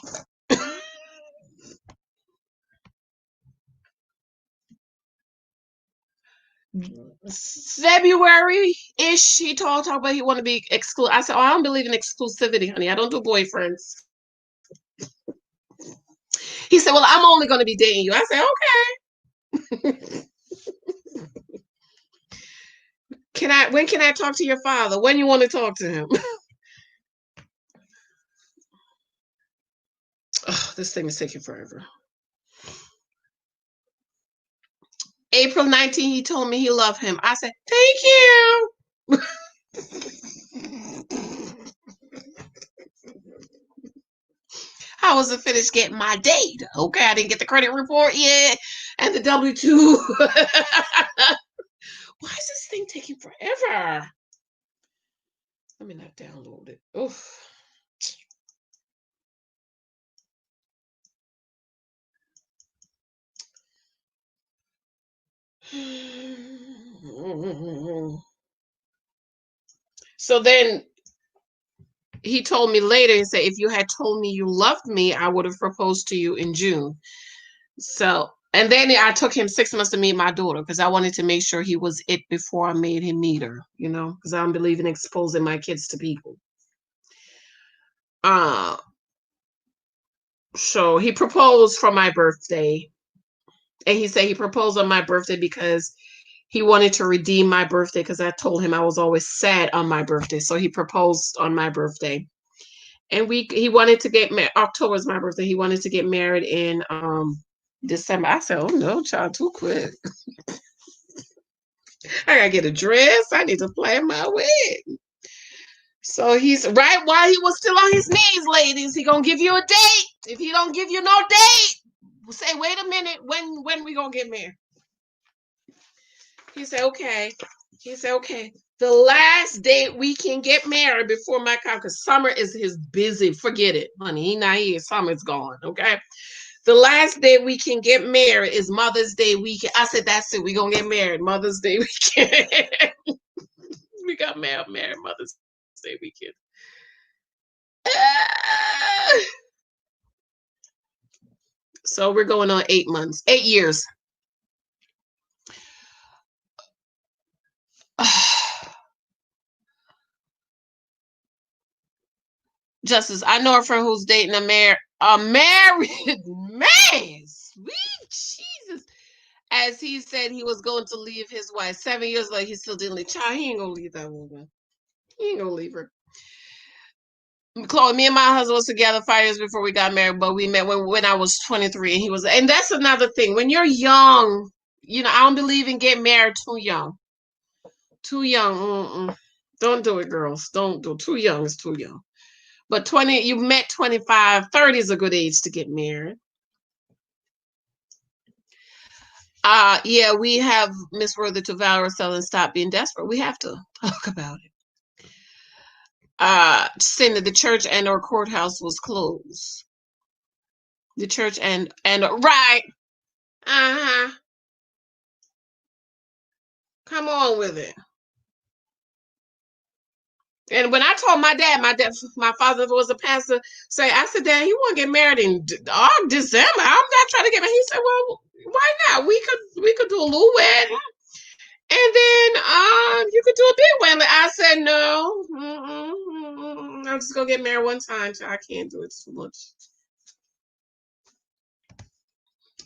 S1: February-ish, he talked about he want to be exclusive. I said, oh, I don't believe in exclusivity, honey. I don't do boyfriends. He said, well, I'm only going to be dating you. I said, okay. When can I talk to your father? When you want to talk to him? Oh, this thing is taking forever. April 19th, he told me he loved him. I said, thank you. I wasn't finished getting my date. Okay, I didn't get the credit report yet and the W-2. Why is this thing taking forever? Let me not download it. Oof. So then he told me later, he said, if you had told me you loved me, I would have proposed to you in June. So, and then I took him 6 months to meet my daughter because I wanted to make sure he was it before I made him meet her, because I don't believe in exposing my kids to people. So he proposed for my birthday. And he said he proposed on my birthday because he wanted to redeem my birthday because I told him I was always sad on my birthday. So he proposed on my birthday. And he wanted to get married. October is my birthday. He wanted to get married in December. I said, oh no, child, too quick. I gotta get a dress. I need to plan my wedding. So he's right while he was still on his knees, ladies. He gonna give you a date. If he don't give you no date, we'll say, wait a minute, when we gonna get married? He said, okay. He said, okay, the last date we can get married before my con, because summer is his busy. Forget it, honey. He not here. Summer's gone. Okay. The last day we can get married is Mother's Day weekend. I said, that's it. We're gonna get married Mother's Day weekend. We got married Mother's Day weekend. So we're going on 8 months, 8 years. Justice, I know a friend who's dating a married man. Sweet Jesus. As he said he was going to leave his wife. 7 years later, he still didn't leave. Child, he ain't gonna leave that woman. He ain't gonna leave her. Chloe, me and my husband was together 5 years before we got married, but we met when I was 23, and he was, and that's another thing. When you're young, I don't believe in getting married too young. Too young. Don't do it, girls. Don't do it. Too young is too young. But 20, you met 25, 30 is a good age to get married. Yeah, we have Miss Worthy to vow herself and stop being desperate. We have to talk about it. Saying that the church and our courthouse was closed. The church and right. Uh-huh. Come on with it. And when I told my dad, my father was a pastor, I said, Dad, you want to get married in December? I'm not trying to get married. He said, well, why not? We could do a little wedding, and then you could do a big wedding. I said, no, I'm just gonna get married one time. So I can't do it too much.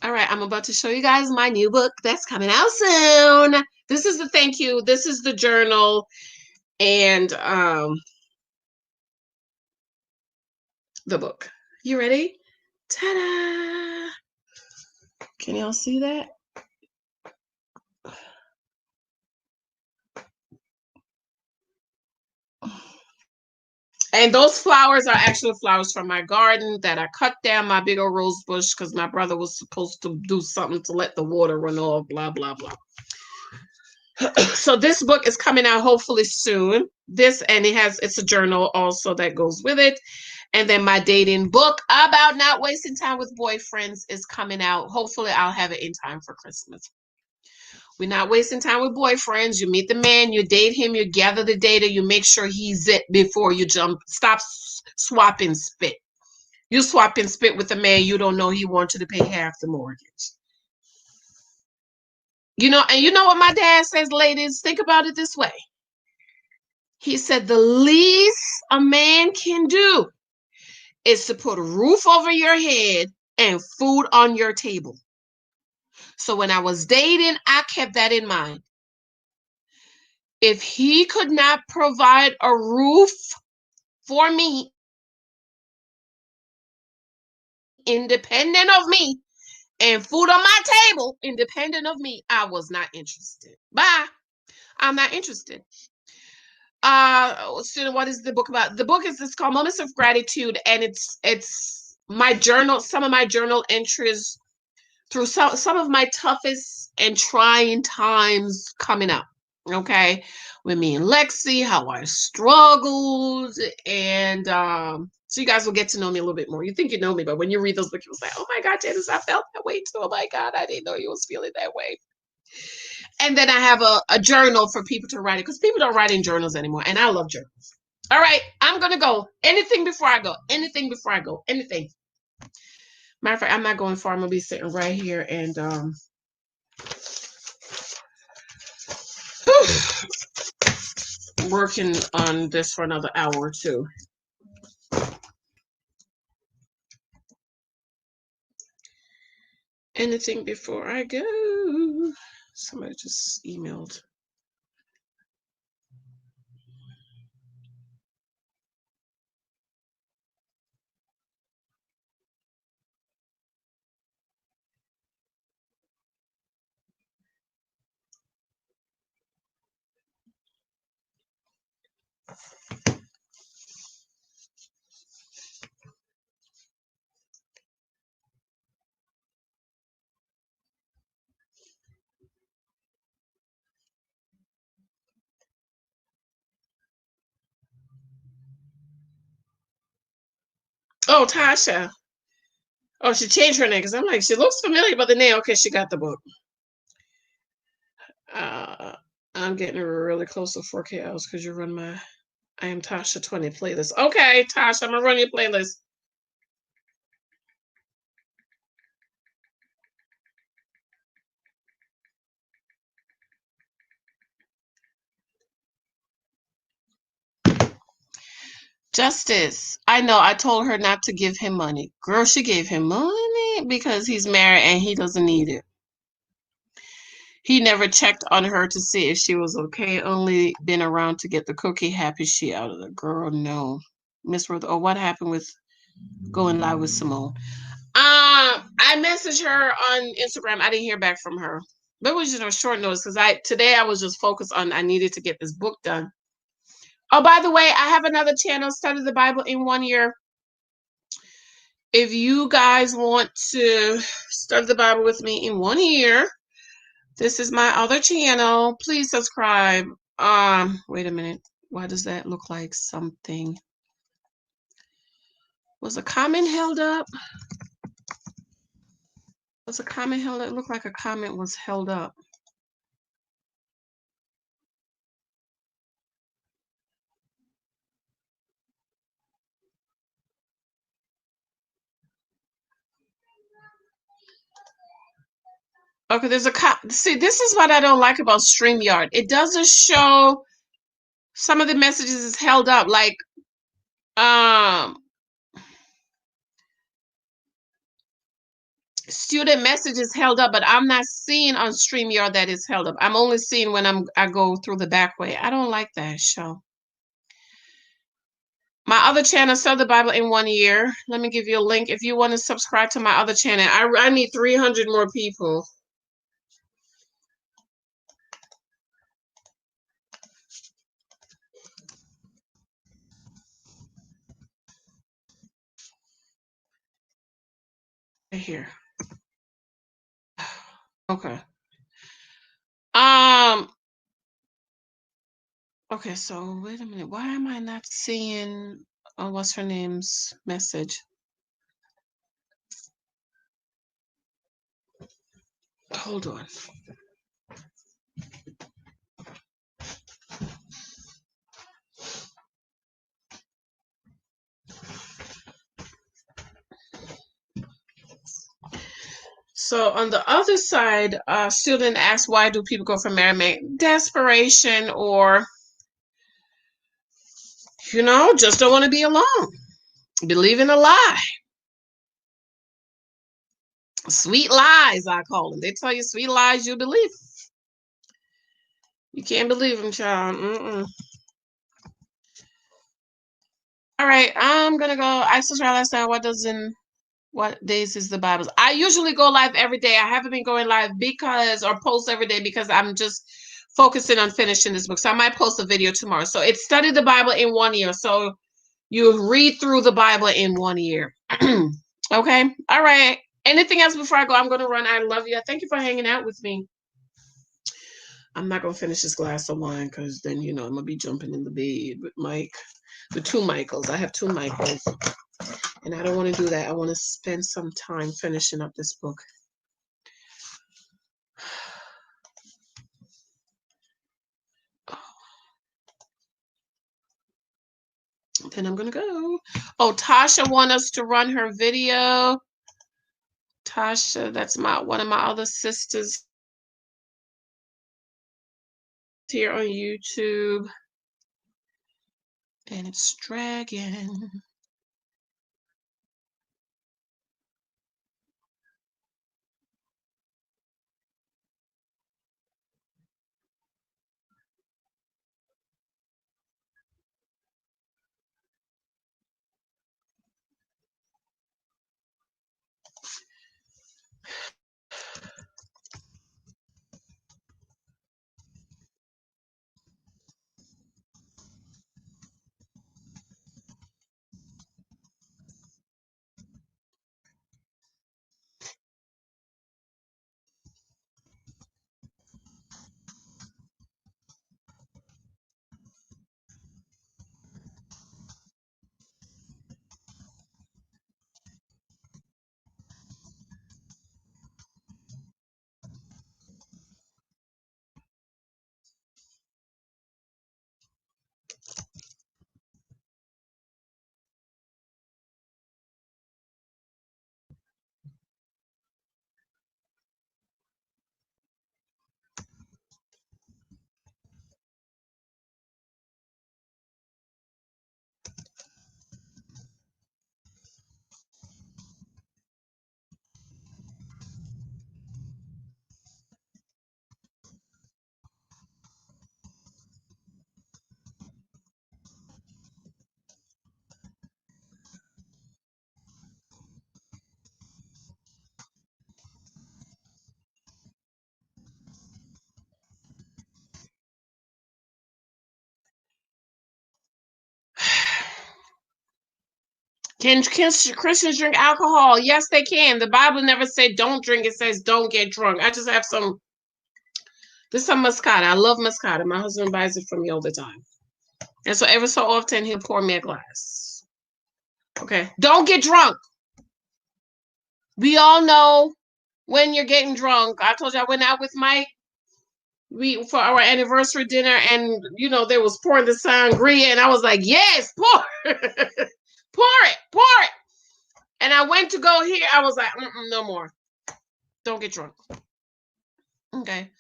S1: All right, I'm about to show you guys my new book that's coming out soon. This is the thank you. This is the journal, and the book. You ready? Ta-da! Can y'all see that? And those flowers are actual flowers from my garden that I cut down my big old rose bush because my brother was supposed to do something to let the water run off, blah, blah, blah. So this book is coming out hopefully soon. It's a journal also that goes with it. And then my dating book about not wasting time with boyfriends is coming out. Hopefully I'll have it in time for Christmas. We're not wasting time with boyfriends. You meet the man, you date him, you gather the data, you make sure he's it before you jump. Stop swapping spit. You swapping spit with a man you don't know he wanted to pay half the mortgage. And you know what my dad says, ladies? Think about it this way. He said the least a man can do is to put a roof over your head and food on your table. So when I was dating, I kept that in mind. If he could not provide a roof for me, independent of me, and food on my table, independent of me, I was not interested. Bye. I'm not interested. So what is the book about? The book is called Moments of Gratitude, and it's my journal, some of my journal entries through some of my toughest and trying times coming up. Okay, with me and Lexi, how I struggled, and so you guys will get to know me a little bit more. You think you know me, but when you read those books, you'll say, "Oh my God, Janice, I felt that way too. Oh my God, I didn't know you was feeling that way." And then I have a journal for people to write it because people don't write in journals anymore, and I love journals. All right, I'm gonna go. Anything before I go. Anything before I go. Anything. Matter of fact, I'm not going far. I'm gonna be sitting right here and working on this for another hour or two. Anything before I go? Somebody just emailed. Oh, Tasha. Oh, she changed her name because I'm like, she looks familiar, but the name. Okay, she got the book. Uh, I'm getting really close to 4K hours because you run my I am Tasha 20 playlist. Okay, Tasha, I'm gonna run your playlist. Justice. I know I told her not to give him money. Girl, she gave him money because he's married and he doesn't need it. He never checked on her to see if she was okay, only been around to get the cookie. Happy she out of the girl. No. Miss Ruth, oh, what happened with going live with Simone? I messaged her on Instagram. I didn't hear back from her. But it was just a short notice because today I was just focused on I needed to get this book done. Oh, by the way, I have another channel, Study the Bible in 1 year. If you guys want to study the Bible with me in 1 year, this is my other channel. Please subscribe. Wait a minute. Why does that look like something? Was a comment held up? Was a comment held up? It looked like a comment was held up. Okay, there's a see, this is what I don't like about StreamYard. It doesn't show some of the messages is held up. Like, um, student messages held up, but I'm not seeing on StreamYard that it's held up. I'm only seeing when I go through the back way. I don't like that show. My other channel, Study the Bible in 1 year. Let me give you a link if you want to subscribe to my other channel. I need 300 more people. Here. Okay. Um. Okay. So wait a minute. Why am I not seeing? What's her name's message? Hold on. So on the other side, student asks, why do people go for marriage? Desperation, or just don't want to be alone. Believe in a lie. Sweet lies, I call them. They tell you sweet lies, you believe. You can't believe them, child. All right, I'm gonna go. I asked her last time, what days is the Bible? I usually go live every day. I haven't been going live or post every day because I'm just focusing on finishing this book. So I might post a video tomorrow. So it's Study the Bible in 1 year. So you read through the Bible in 1 year. Okay. All right. Anything else before I go? I'm gonna run. I love you. Thank you for hanging out with me. I'm not gonna finish this glass of wine because then I'm gonna be jumping in the bed with Mike, the two Michaels. I have two Michaels, and I don't want to do that. I want to spend some time finishing up this book. Then I'm gonna go. Oh, Tasha wants us to run her video. Tasha, that's one of my other sisters here on YouTube, and it's dragging. Can Christians drink alcohol? Yes, they can. The Bible never said don't drink. It says don't get drunk. I just have some. This is some Moscato. I love Moscato. My husband buys it from me all the time. And so every so often he'll pour me a glass. Okay. Don't get drunk. We all know when you're getting drunk. I told you I went out with Mike. We for our anniversary dinner, and there was pouring the sangria, and I was like, yes, pour, pour it. And I went to go here. I was like, no more. Don't get drunk. Okay.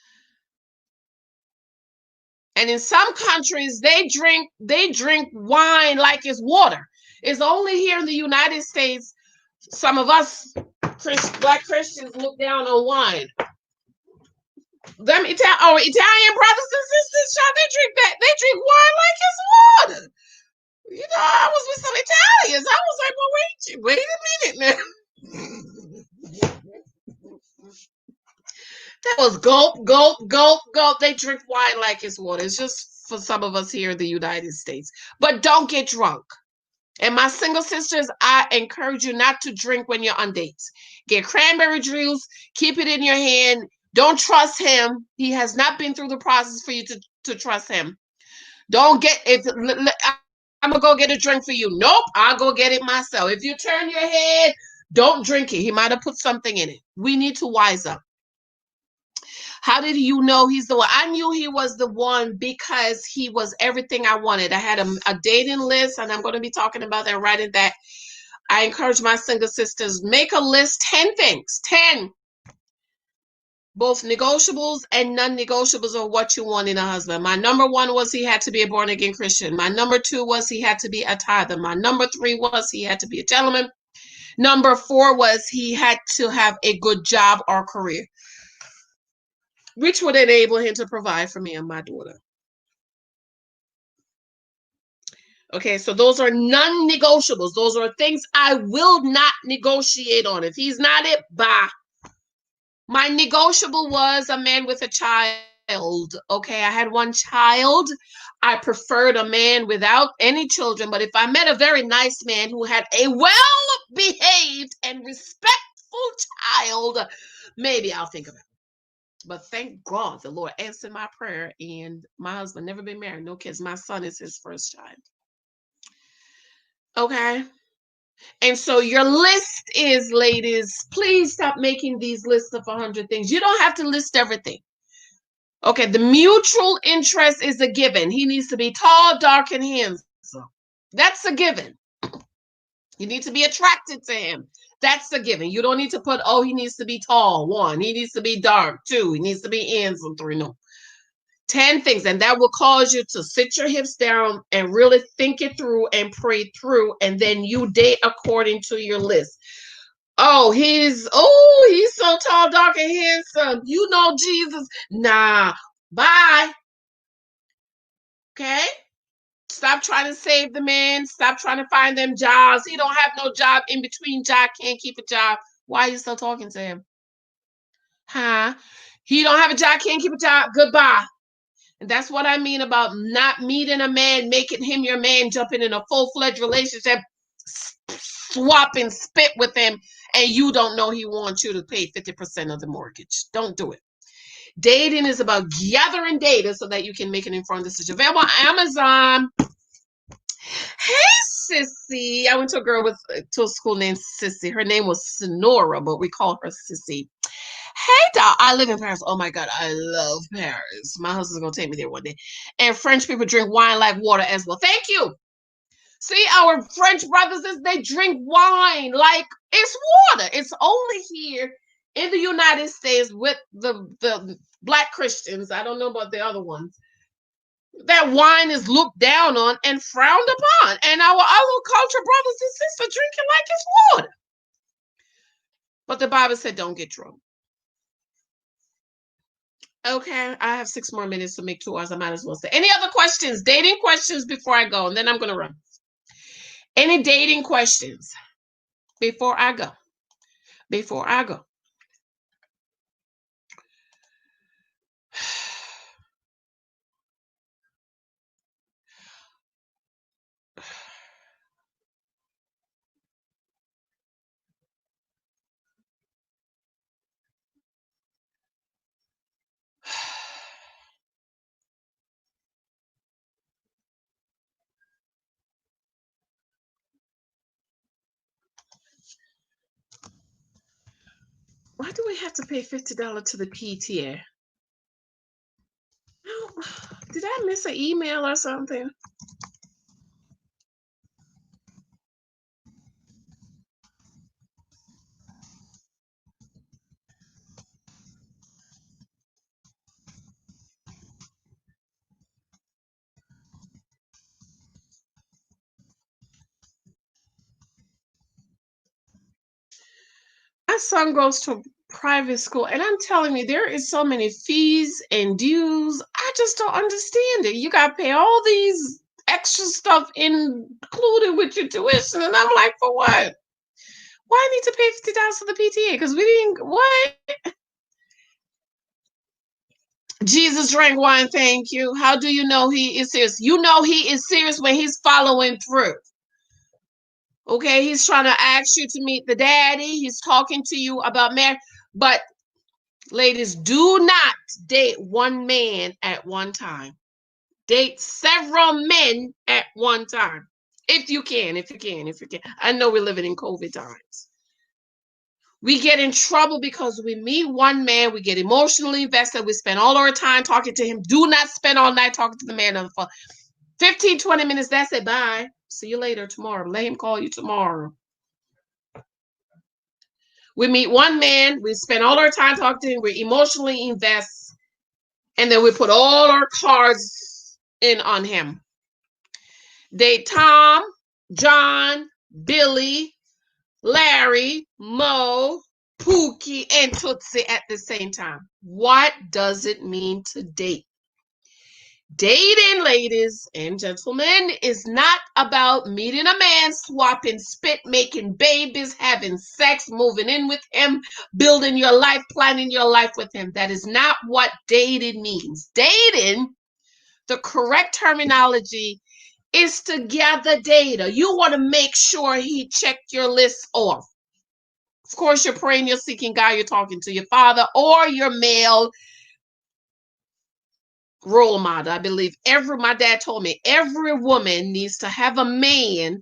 S1: And in some countries, they drink wine like it's water. It's only here in the United States. Some of us Black Christians look down on wine. Them Italian brothers and sisters, they drink wine like it's water. I was with some Italians. I was like, well, wait a minute now. That was gulp, gulp, gulp, gulp. They drink wine like it's water. It's just for some of us here in the United States. But don't get drunk. And my single sisters, I encourage you not to drink when you're on dates. Get cranberry juice, keep it in your hand. Don't trust him. He has not been through the process for you to trust him. Don't get if I'm gonna go get a drink for you. Nope, I'll go get it myself. If you turn your head, don't drink it. He might have put something in it. We need to wise up. How did you know he's the one? I knew he was the one because he was everything I wanted. I had a dating list, and I'm going to be talking about that, writing that. I encourage my single sisters, make a list, 10 things, 10, both negotiables and non-negotiables of what you want in a husband. My number one was he had to be a born-again Christian. My number two was he had to be a tither. My number three was he had to be a gentleman. Number four was he had to have a good job or career, which would enable him to provide for me and my daughter. Okay, so those are non-negotiables. Those are things I will not negotiate on. If he's not it, bye. My negotiable was a man with a child. Okay, I had one child. I preferred a man without any children, but if I met a very nice man who had a well-behaved and respectful child, maybe I'll think about it. But thank God the Lord answered my prayer, and my husband never been married, no kids. My son is his first child. Okay. And so your list is, ladies, please stop making these lists of 100 things. You don't have to list everything. Okay, the mutual interest is a given. He needs to be tall, dark, and handsome. That's a given. You need to be attracted to him. That's a given. You don't need to put, oh, he needs to be tall, 1. He needs to be dark, 2. He needs to be handsome, 3. No. 10 things, and that will cause you to sit your hips down and really think it through and pray through, and then you date according to your list. Oh, he's so tall, dark, and handsome. You know Jesus. Nah, bye. Okay? Stop trying to save the man. Stop trying to find them jobs. He don't have no job in between job, can't keep a job. Why are you still talking to him? Huh? He don't have a job, can't keep a job. Goodbye. And that's what I mean about not meeting a man, making him your man, jumping in a full-fledged relationship, swapping spit with him, and you don't know he wants you to pay 50% of the mortgage. Don't do it. Dating is about gathering data so that you can make an informed decision. Available on Amazon. Hey, Sissy. I went to a school named Sissy. Her name was Sonora, but we call her Sissy. Hey, doll. I live in Paris. Oh my God, I love Paris. My husband's gonna take me there one day. And French people drink wine like water as well. Thank you. See, our French brothers, they drink wine like it's water. It's only here in the United States with the Black Christians. I don't know about the other ones. That wine is looked down on and frowned upon. And our culture brothers and sisters drinking like it's water. But the Bible said don't get drunk. Okay, I have 6 more minutes to make 2 hours. I might as well say. Any other questions? Dating questions before I go, and then I'm going to run. Any dating questions before I go? Before I go. Why do we have to pay $50 to the PTA? Did I miss an email or something? My son goes to private school, and I'm telling you, there is so many fees and dues. I just don't understand it. You got to pay all these extra stuff included with your tuition, and I'm like, for what? Why I need to pay $50 to the PTA? Because we didn't what? Jesus drank wine. Thank you. How do you know he is serious? You know he is serious when he's following through. Okay, he's trying to ask you to meet the daddy. He's talking to you about marriage, but ladies, do not date one man at one time. Date several men at one time. If you can, if you can, if you can. I know we're living in COVID times. We get in trouble because we meet one man, we get emotionally invested, we spend all our time talking to him. Do not spend all night talking to the man on the phone. 15, 20 minutes, that's it. Bye. See you later tomorrow. Let him call you tomorrow. We meet one man, we spend all our time talking to him, we emotionally invest, and then we put all our cards in on him. Date Tom, John, Billy, Larry, Mo, Pookie, and Tootsie at the same time. What does it mean to date? Dating, ladies and gentlemen, is not about meeting a man, swapping spit, making babies, having sex, moving in with him, building your life, planning your life with him. That is not what dating means. Dating, the correct terminology, is to gather data. You want to make sure he checked your list off. Of course, you're praying, you're seeking God, you're talking to your father or your male role model. I believe my dad told me every woman needs to have a man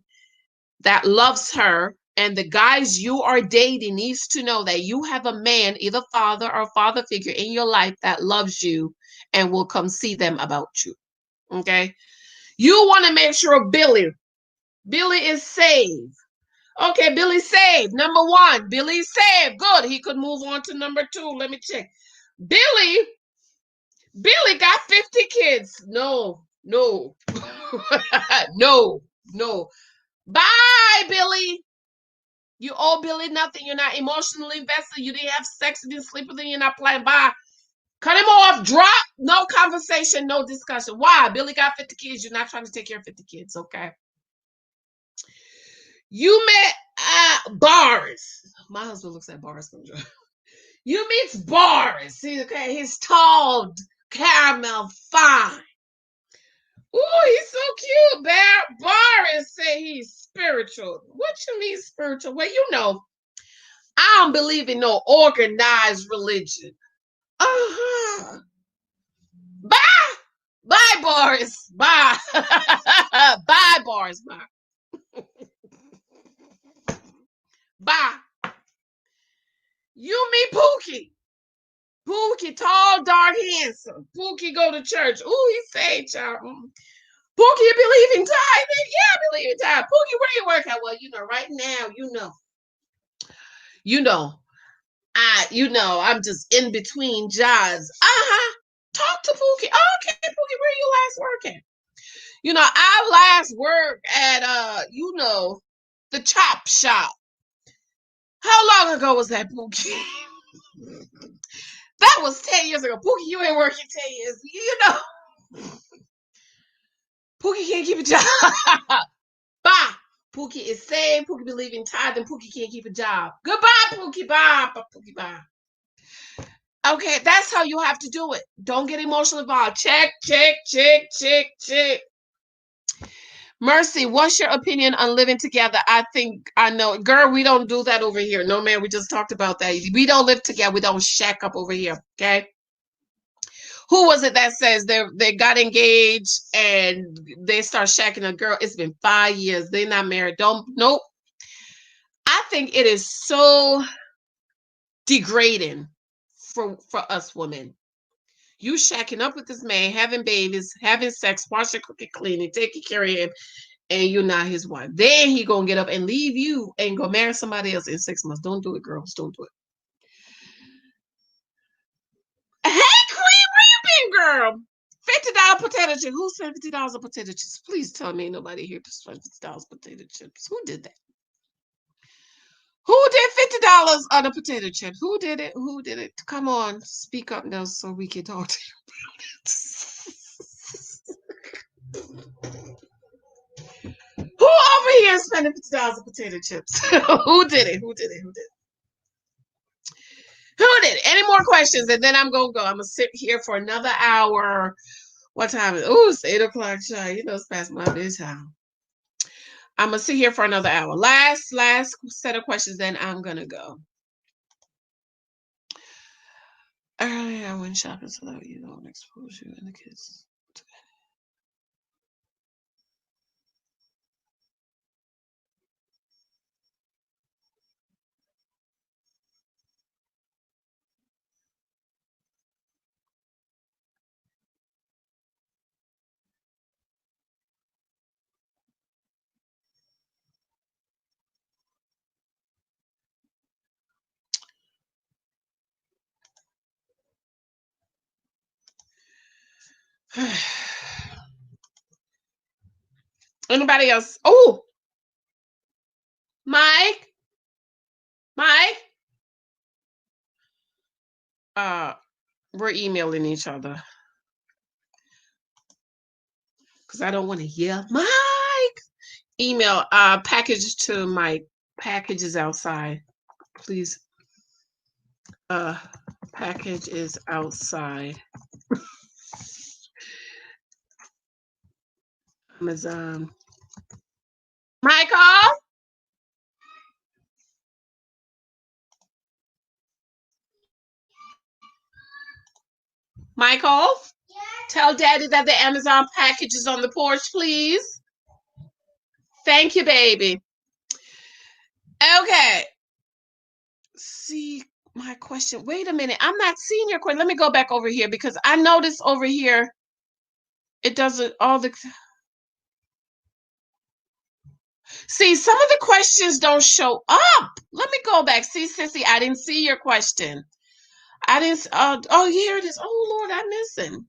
S1: that loves her, and the guys you are dating needs to know that you have a man, either father or father figure in your life that loves you and will come see them about you. Okay? You want to make sure Billy is saved. Okay, Billy's saved. Number one, Billy's saved. Good. He could move on to number two. Let me check. Billy got 50 kids. No, no, no, no. Bye, Billy. You owe Billy nothing. You're not emotionally invested. You didn't have sex. You didn't sleep with him. You're not playing. Bye. Cut him off. Drop. No conversation. No discussion. Why? Billy got 50 kids. You're not trying to take care of 50 kids. Okay. You met Boris. My husband looks at Boris. You meet Boris. Okay, he's tall, caramel, fine. Ooh, he's so cute. Boris said he's spiritual. What you mean spiritual? Well, you know, I don't believe in no organized religion. Uh-huh. Bye. Bye, Boris. Bye. Bye, Boris. Bye. Bye. You meet Pookie. Pookie, tall, dark, handsome. Pookie go to church. Ooh, he saved, y'all. Pookie, you believe in tithing? Yeah, I believe in tithing. Pookie, where you work at? Well, you know, right now, you know, I'm just in between jobs. Talk to Pookie. Oh, okay, Pookie, where you last working? You know, I last worked at the chop shop. How long ago was that, Pookie? That was 10 years ago. Pookie, you ain't working 10 years. You know, Pookie can't keep a job. Bye. Pookie is saved. Pookie believe in tithing. Pookie can't keep a job. Goodbye, Pookie. Bye. Pookie, bye. Okay, that's how you have to do it. Don't get emotionally involved. Check, check, check, check, check. Mercy, what's your opinion on living together? I think I know. Girl, we don't do that over here. No, man, we just talked about that. We don't live together. We don't shack up over here. Okay. Who was it that says they got engaged and they start shacking a girl? It's been 5 years. They're not married. Nope. I think it is so degrading for us women. You shacking up with this man, having babies, having sex, washing, cooking, cleaning, taking care of him, and you're not his wife. Then he gonna get up and leave you and go marry somebody else in 6 months. Don't do it, girls. Don't do it. Hey, Queen, where you been, girl? $50 potato chips. Who spent $50 on potato chips? Please tell me nobody here to spend $50 potato chips. Who did that? Who did $50 on the potato chips? Who did it? Who did it? Come on, speak up now so we can talk to you about it. Who over here is spending $50 on potato chips? Who did it? Who did it? Who did it? Who did it? Any more questions? And then I'm gonna go. I'm gonna sit here for another hour. What time is it? Oh, it's 8 o'clock, child. You know it's past my bedtime. I'm gonna sit here for another hour. Last set of questions, then I'm gonna go. Earlier, I went shopping so that you don't expose you and the kids. Anybody else? Oh, Mike. We're emailing each other because I don't want to yell. Mike, email package to Mike. Package is outside. Please. Package is outside. Amazon. Michael? Michael? Yes. Tell Daddy that the Amazon package is on the porch, please. Thank you, baby. Okay. See my question. Wait a minute. I'm not seeing your question. Let me go back over here because I noticed over here it doesn't all the. See, some of the questions don't show up. Let me go back. See, Sissy, I didn't see your question. I didn't. Oh, here it is. Oh, Lord, I'm missing.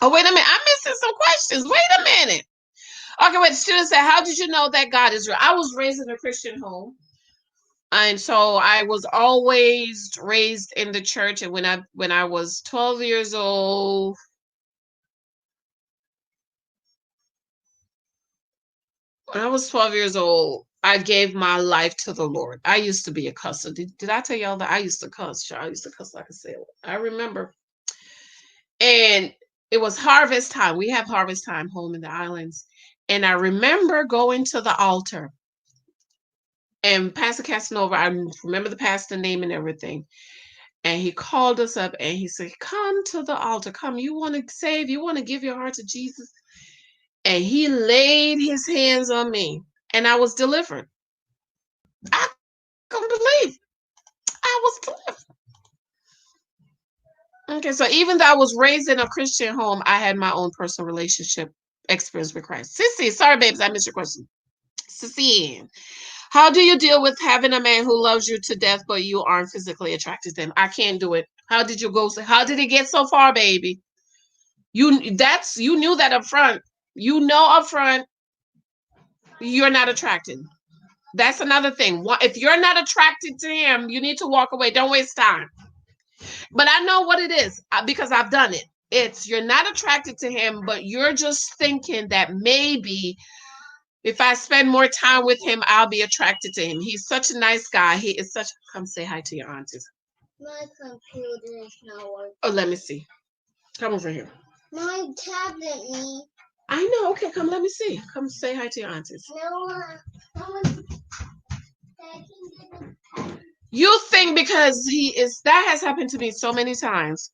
S1: Oh, wait a minute. I'm missing some questions. Wait a minute. Okay, wait. The student said, how did you know that God is real? I was raised in a Christian home. And so I was always raised in the church. And when I was 12 years old, I gave my life to the Lord. I used to be a cusser. Did I tell y'all that I used to cuss? I used to cuss like a sailor. I remember. And it was harvest time. We have harvest time home in the islands. And I remember going to the altar. And Pastor Casanova, I remember the pastor name and everything. And he called us up and he said, come to the altar. Come, you want to save, you want to give your heart to Jesus. And he laid his hands on me and I was delivered. I couldn't believe I was delivered. Okay, so even though I was raised in a Christian home, I had my own personal relationship experience with Christ. Sissy, sorry, babes, I missed your question. Sissy, how do you deal with having a man who loves you to death, but you aren't physically attracted to him? I can't do it. How did you go? How did it get so far, baby? You knew that up front. You know up front you're not attracted. That's another thing. If you're not attracted to him, you need to walk away. Don't waste time. But I know what it is because I've done it. It's you're not attracted to him, but you're just thinking that maybe if I spend more time with him, I'll be attracted to him. He's such a nice guy. He is such. Come say hi to your aunties.
S3: My computer is not working.
S1: Oh, let me see. Come over here.
S3: My tablet, me.
S1: I know. Okay, come. Let me see. Come say hi to your aunties.
S3: No,
S1: You think because he is that has happened to me so many times.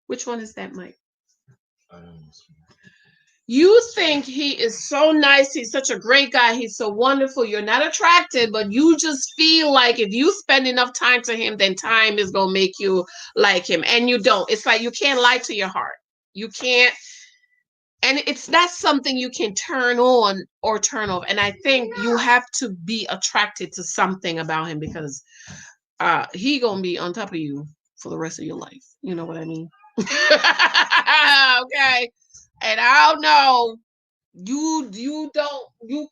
S1: Which one is that, Mike? You think he is so nice, he's such a great guy, he's so wonderful, you're not attracted, but you just feel like if you spend enough time to him, then time is gonna make you like him. And you don't. It's like you can't lie to your heart. You can't, and it's not something you can turn on or turn off. And I think you have to be attracted to something about him because he gonna be on top of you for the rest of your life. You know what I mean? Okay. And I don't know. You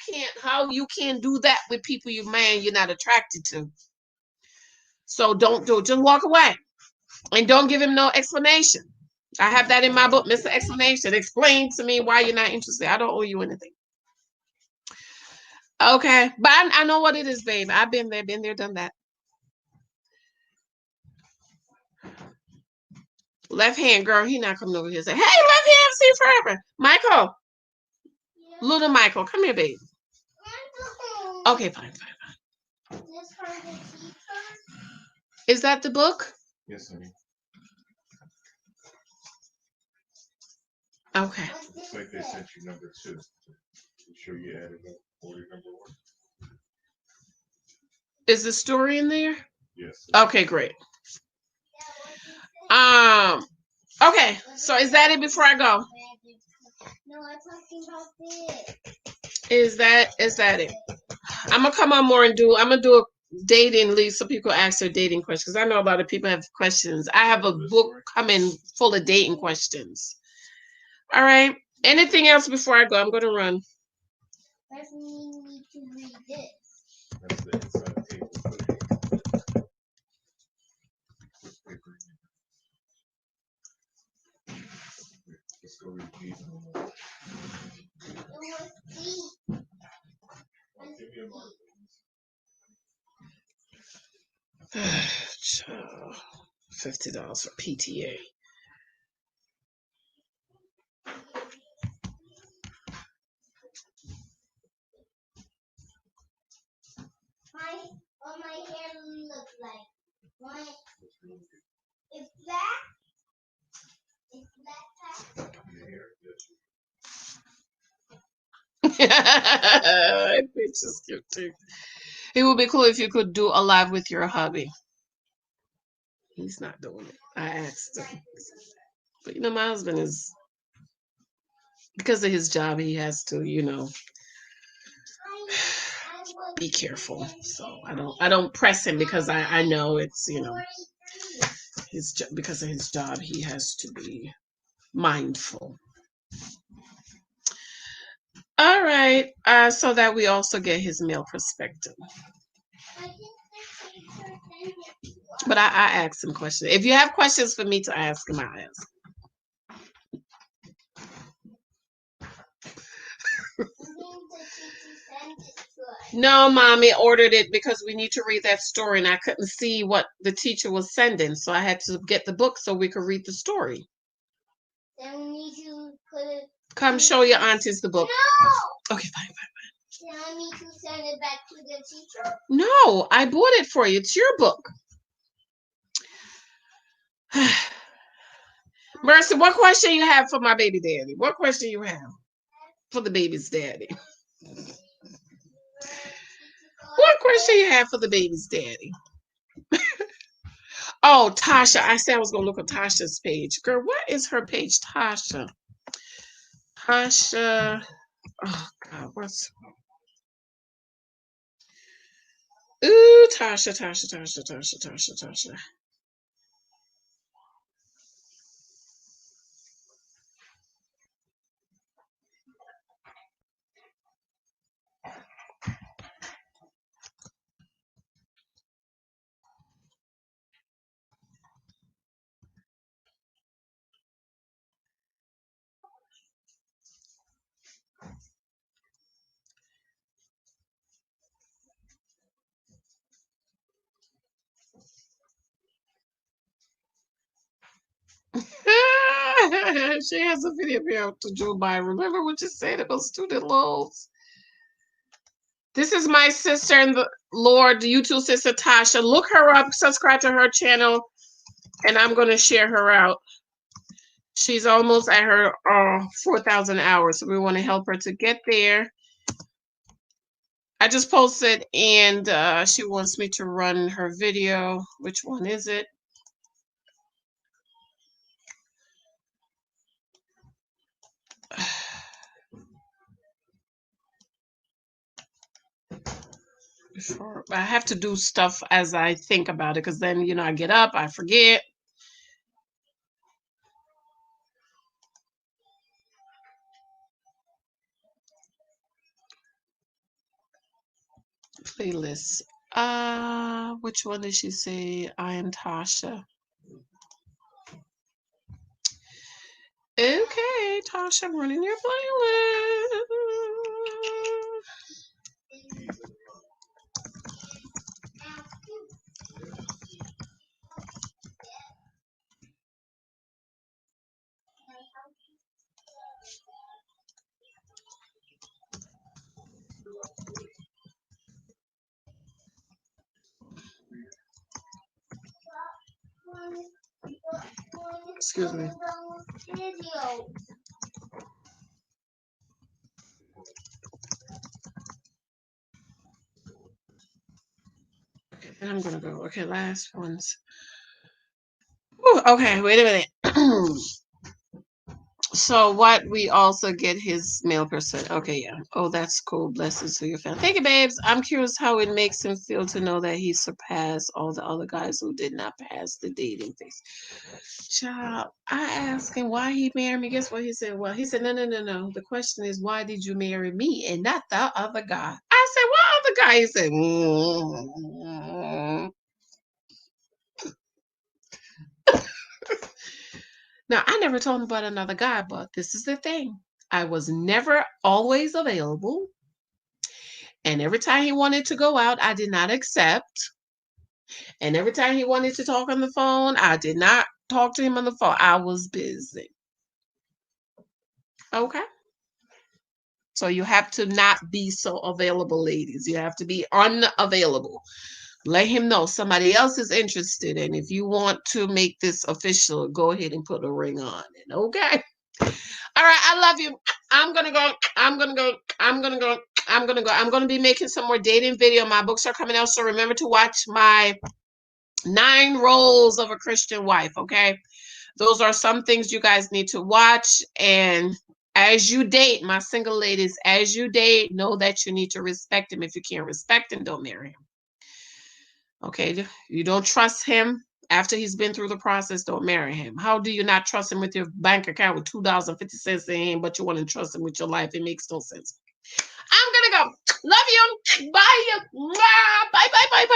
S1: can't how you can't do that with people you're not attracted to. So don't do it. Just walk away. And don't give him no explanation. I have that in my book, Mr. Explanation. Explain to me why you're not interested. I don't owe you anything. Okay. But I know what it is, babe. I've been there, done that. Left hand, girl, he not coming over here and say, hey, left hand, see you forever. Michael. Yeah. Little Michael, come here, babe. Okay, fine. Is that the book?
S4: Yes, honey.
S1: Okay.
S4: Looks like they sent you number 2. I'm sure you added up for your number 1.
S1: Is the story in there?
S4: Yes.
S1: Okay, great. Okay, so is that it before I go?
S3: No, I'm talking about this.
S1: Is that it? I'm gonna come on more and I'm gonna do a dating list so people ask their dating questions. I know a lot of people have questions. I have a book coming full of dating questions. All right. Anything else before I go? I'm gonna run.
S3: First, we need to read this.
S4: That's the inside table. Let's go read these. Give me a mark.
S1: $50 for PTA.
S3: What my hair looks like. It's black. It's black.
S1: It's just cute too. It would be cool if you could do a live with your hubby. He's not doing it. I asked him. But you know, my husband is, because of his job, he has to, be careful. So I don't press him because I know it's, because of his job, he has to be mindful. All right. So that we also get his male perspective. But I asked him questions. If you have questions for me to ask him, I ask. No, Mommy ordered it because we need to read that story, and I couldn't see what the teacher was sending, so I had to get the book so we could read the story.
S3: Then we need to put it.
S1: Come show your aunties the book.
S3: No.
S1: Okay, fine.
S3: Then I need to send it back to the teacher.
S1: No, I bought it for you. It's your book. Mercy, what question you have for my baby daddy? What question you have for the baby's daddy? What question you have for the baby's daddy? Oh, Tasha. I said I was going to look at Tasha's page. Girl, what is her page, Tasha? Tasha. Oh, God, what's... Ooh, Tasha. She has a video here to Joe Biden. Remember what you said about student loans? This is my sister in the Lord, YouTube sister Tasha. Look her up, subscribe to her channel, and I'm going to share her out. She's almost at her 4,000 hours, so we want to help her to get there. I just posted, and she wants me to run her video. Which one is it? Sure. I have to do stuff as I think about it, because then, I get up, I forget. Playlist. Which one did she say? I am Tasha. Okay, Tasha, I'm running your playlist. Excuse me. Okay, and I'm gonna go. Okay, last ones. Whew, okay, wait a minute. So what we also get his mail person. Okay, yeah. Oh, that's cool. Blessings to your family. Thank you, babes. I'm curious how it makes him feel to know that he surpassed all the other guys who did not pass the dating phase. Child, I asked him why he married me. Guess what he said? Well, he said, no. The question is, why did you marry me and not the other guy? I said, what other guy? He said, Now, I never told him about another guy, but this is the thing. I was never always available. And every time he wanted to go out, I did not accept. And every time he wanted to talk on the phone, I did not talk to him on the phone. I was busy. Okay. So you have to not be so available, ladies. You have to be unavailable. Let him know somebody else is interested. And if you want to make this official, go ahead and put a ring on it. Okay. All right. I love you. I'm going to go. I'm going to go. I'm going to go. I'm going to go. I'm going to be making some more dating video. My books are coming out. So remember to watch my 9 Roles of a Christian Wife. Okay. Those are some things you guys need to watch. And as you date, my single ladies, as you date, know that you need to respect him. If you can't respect him, don't marry him. Okay, you don't trust him after he's been through the process, don't marry him. How do you not trust him with your bank account with $2.50 in him, but you want to trust him with your life? It makes no sense. I'm gonna go. Love you. Bye. Bye. Bye. Bye. Bye.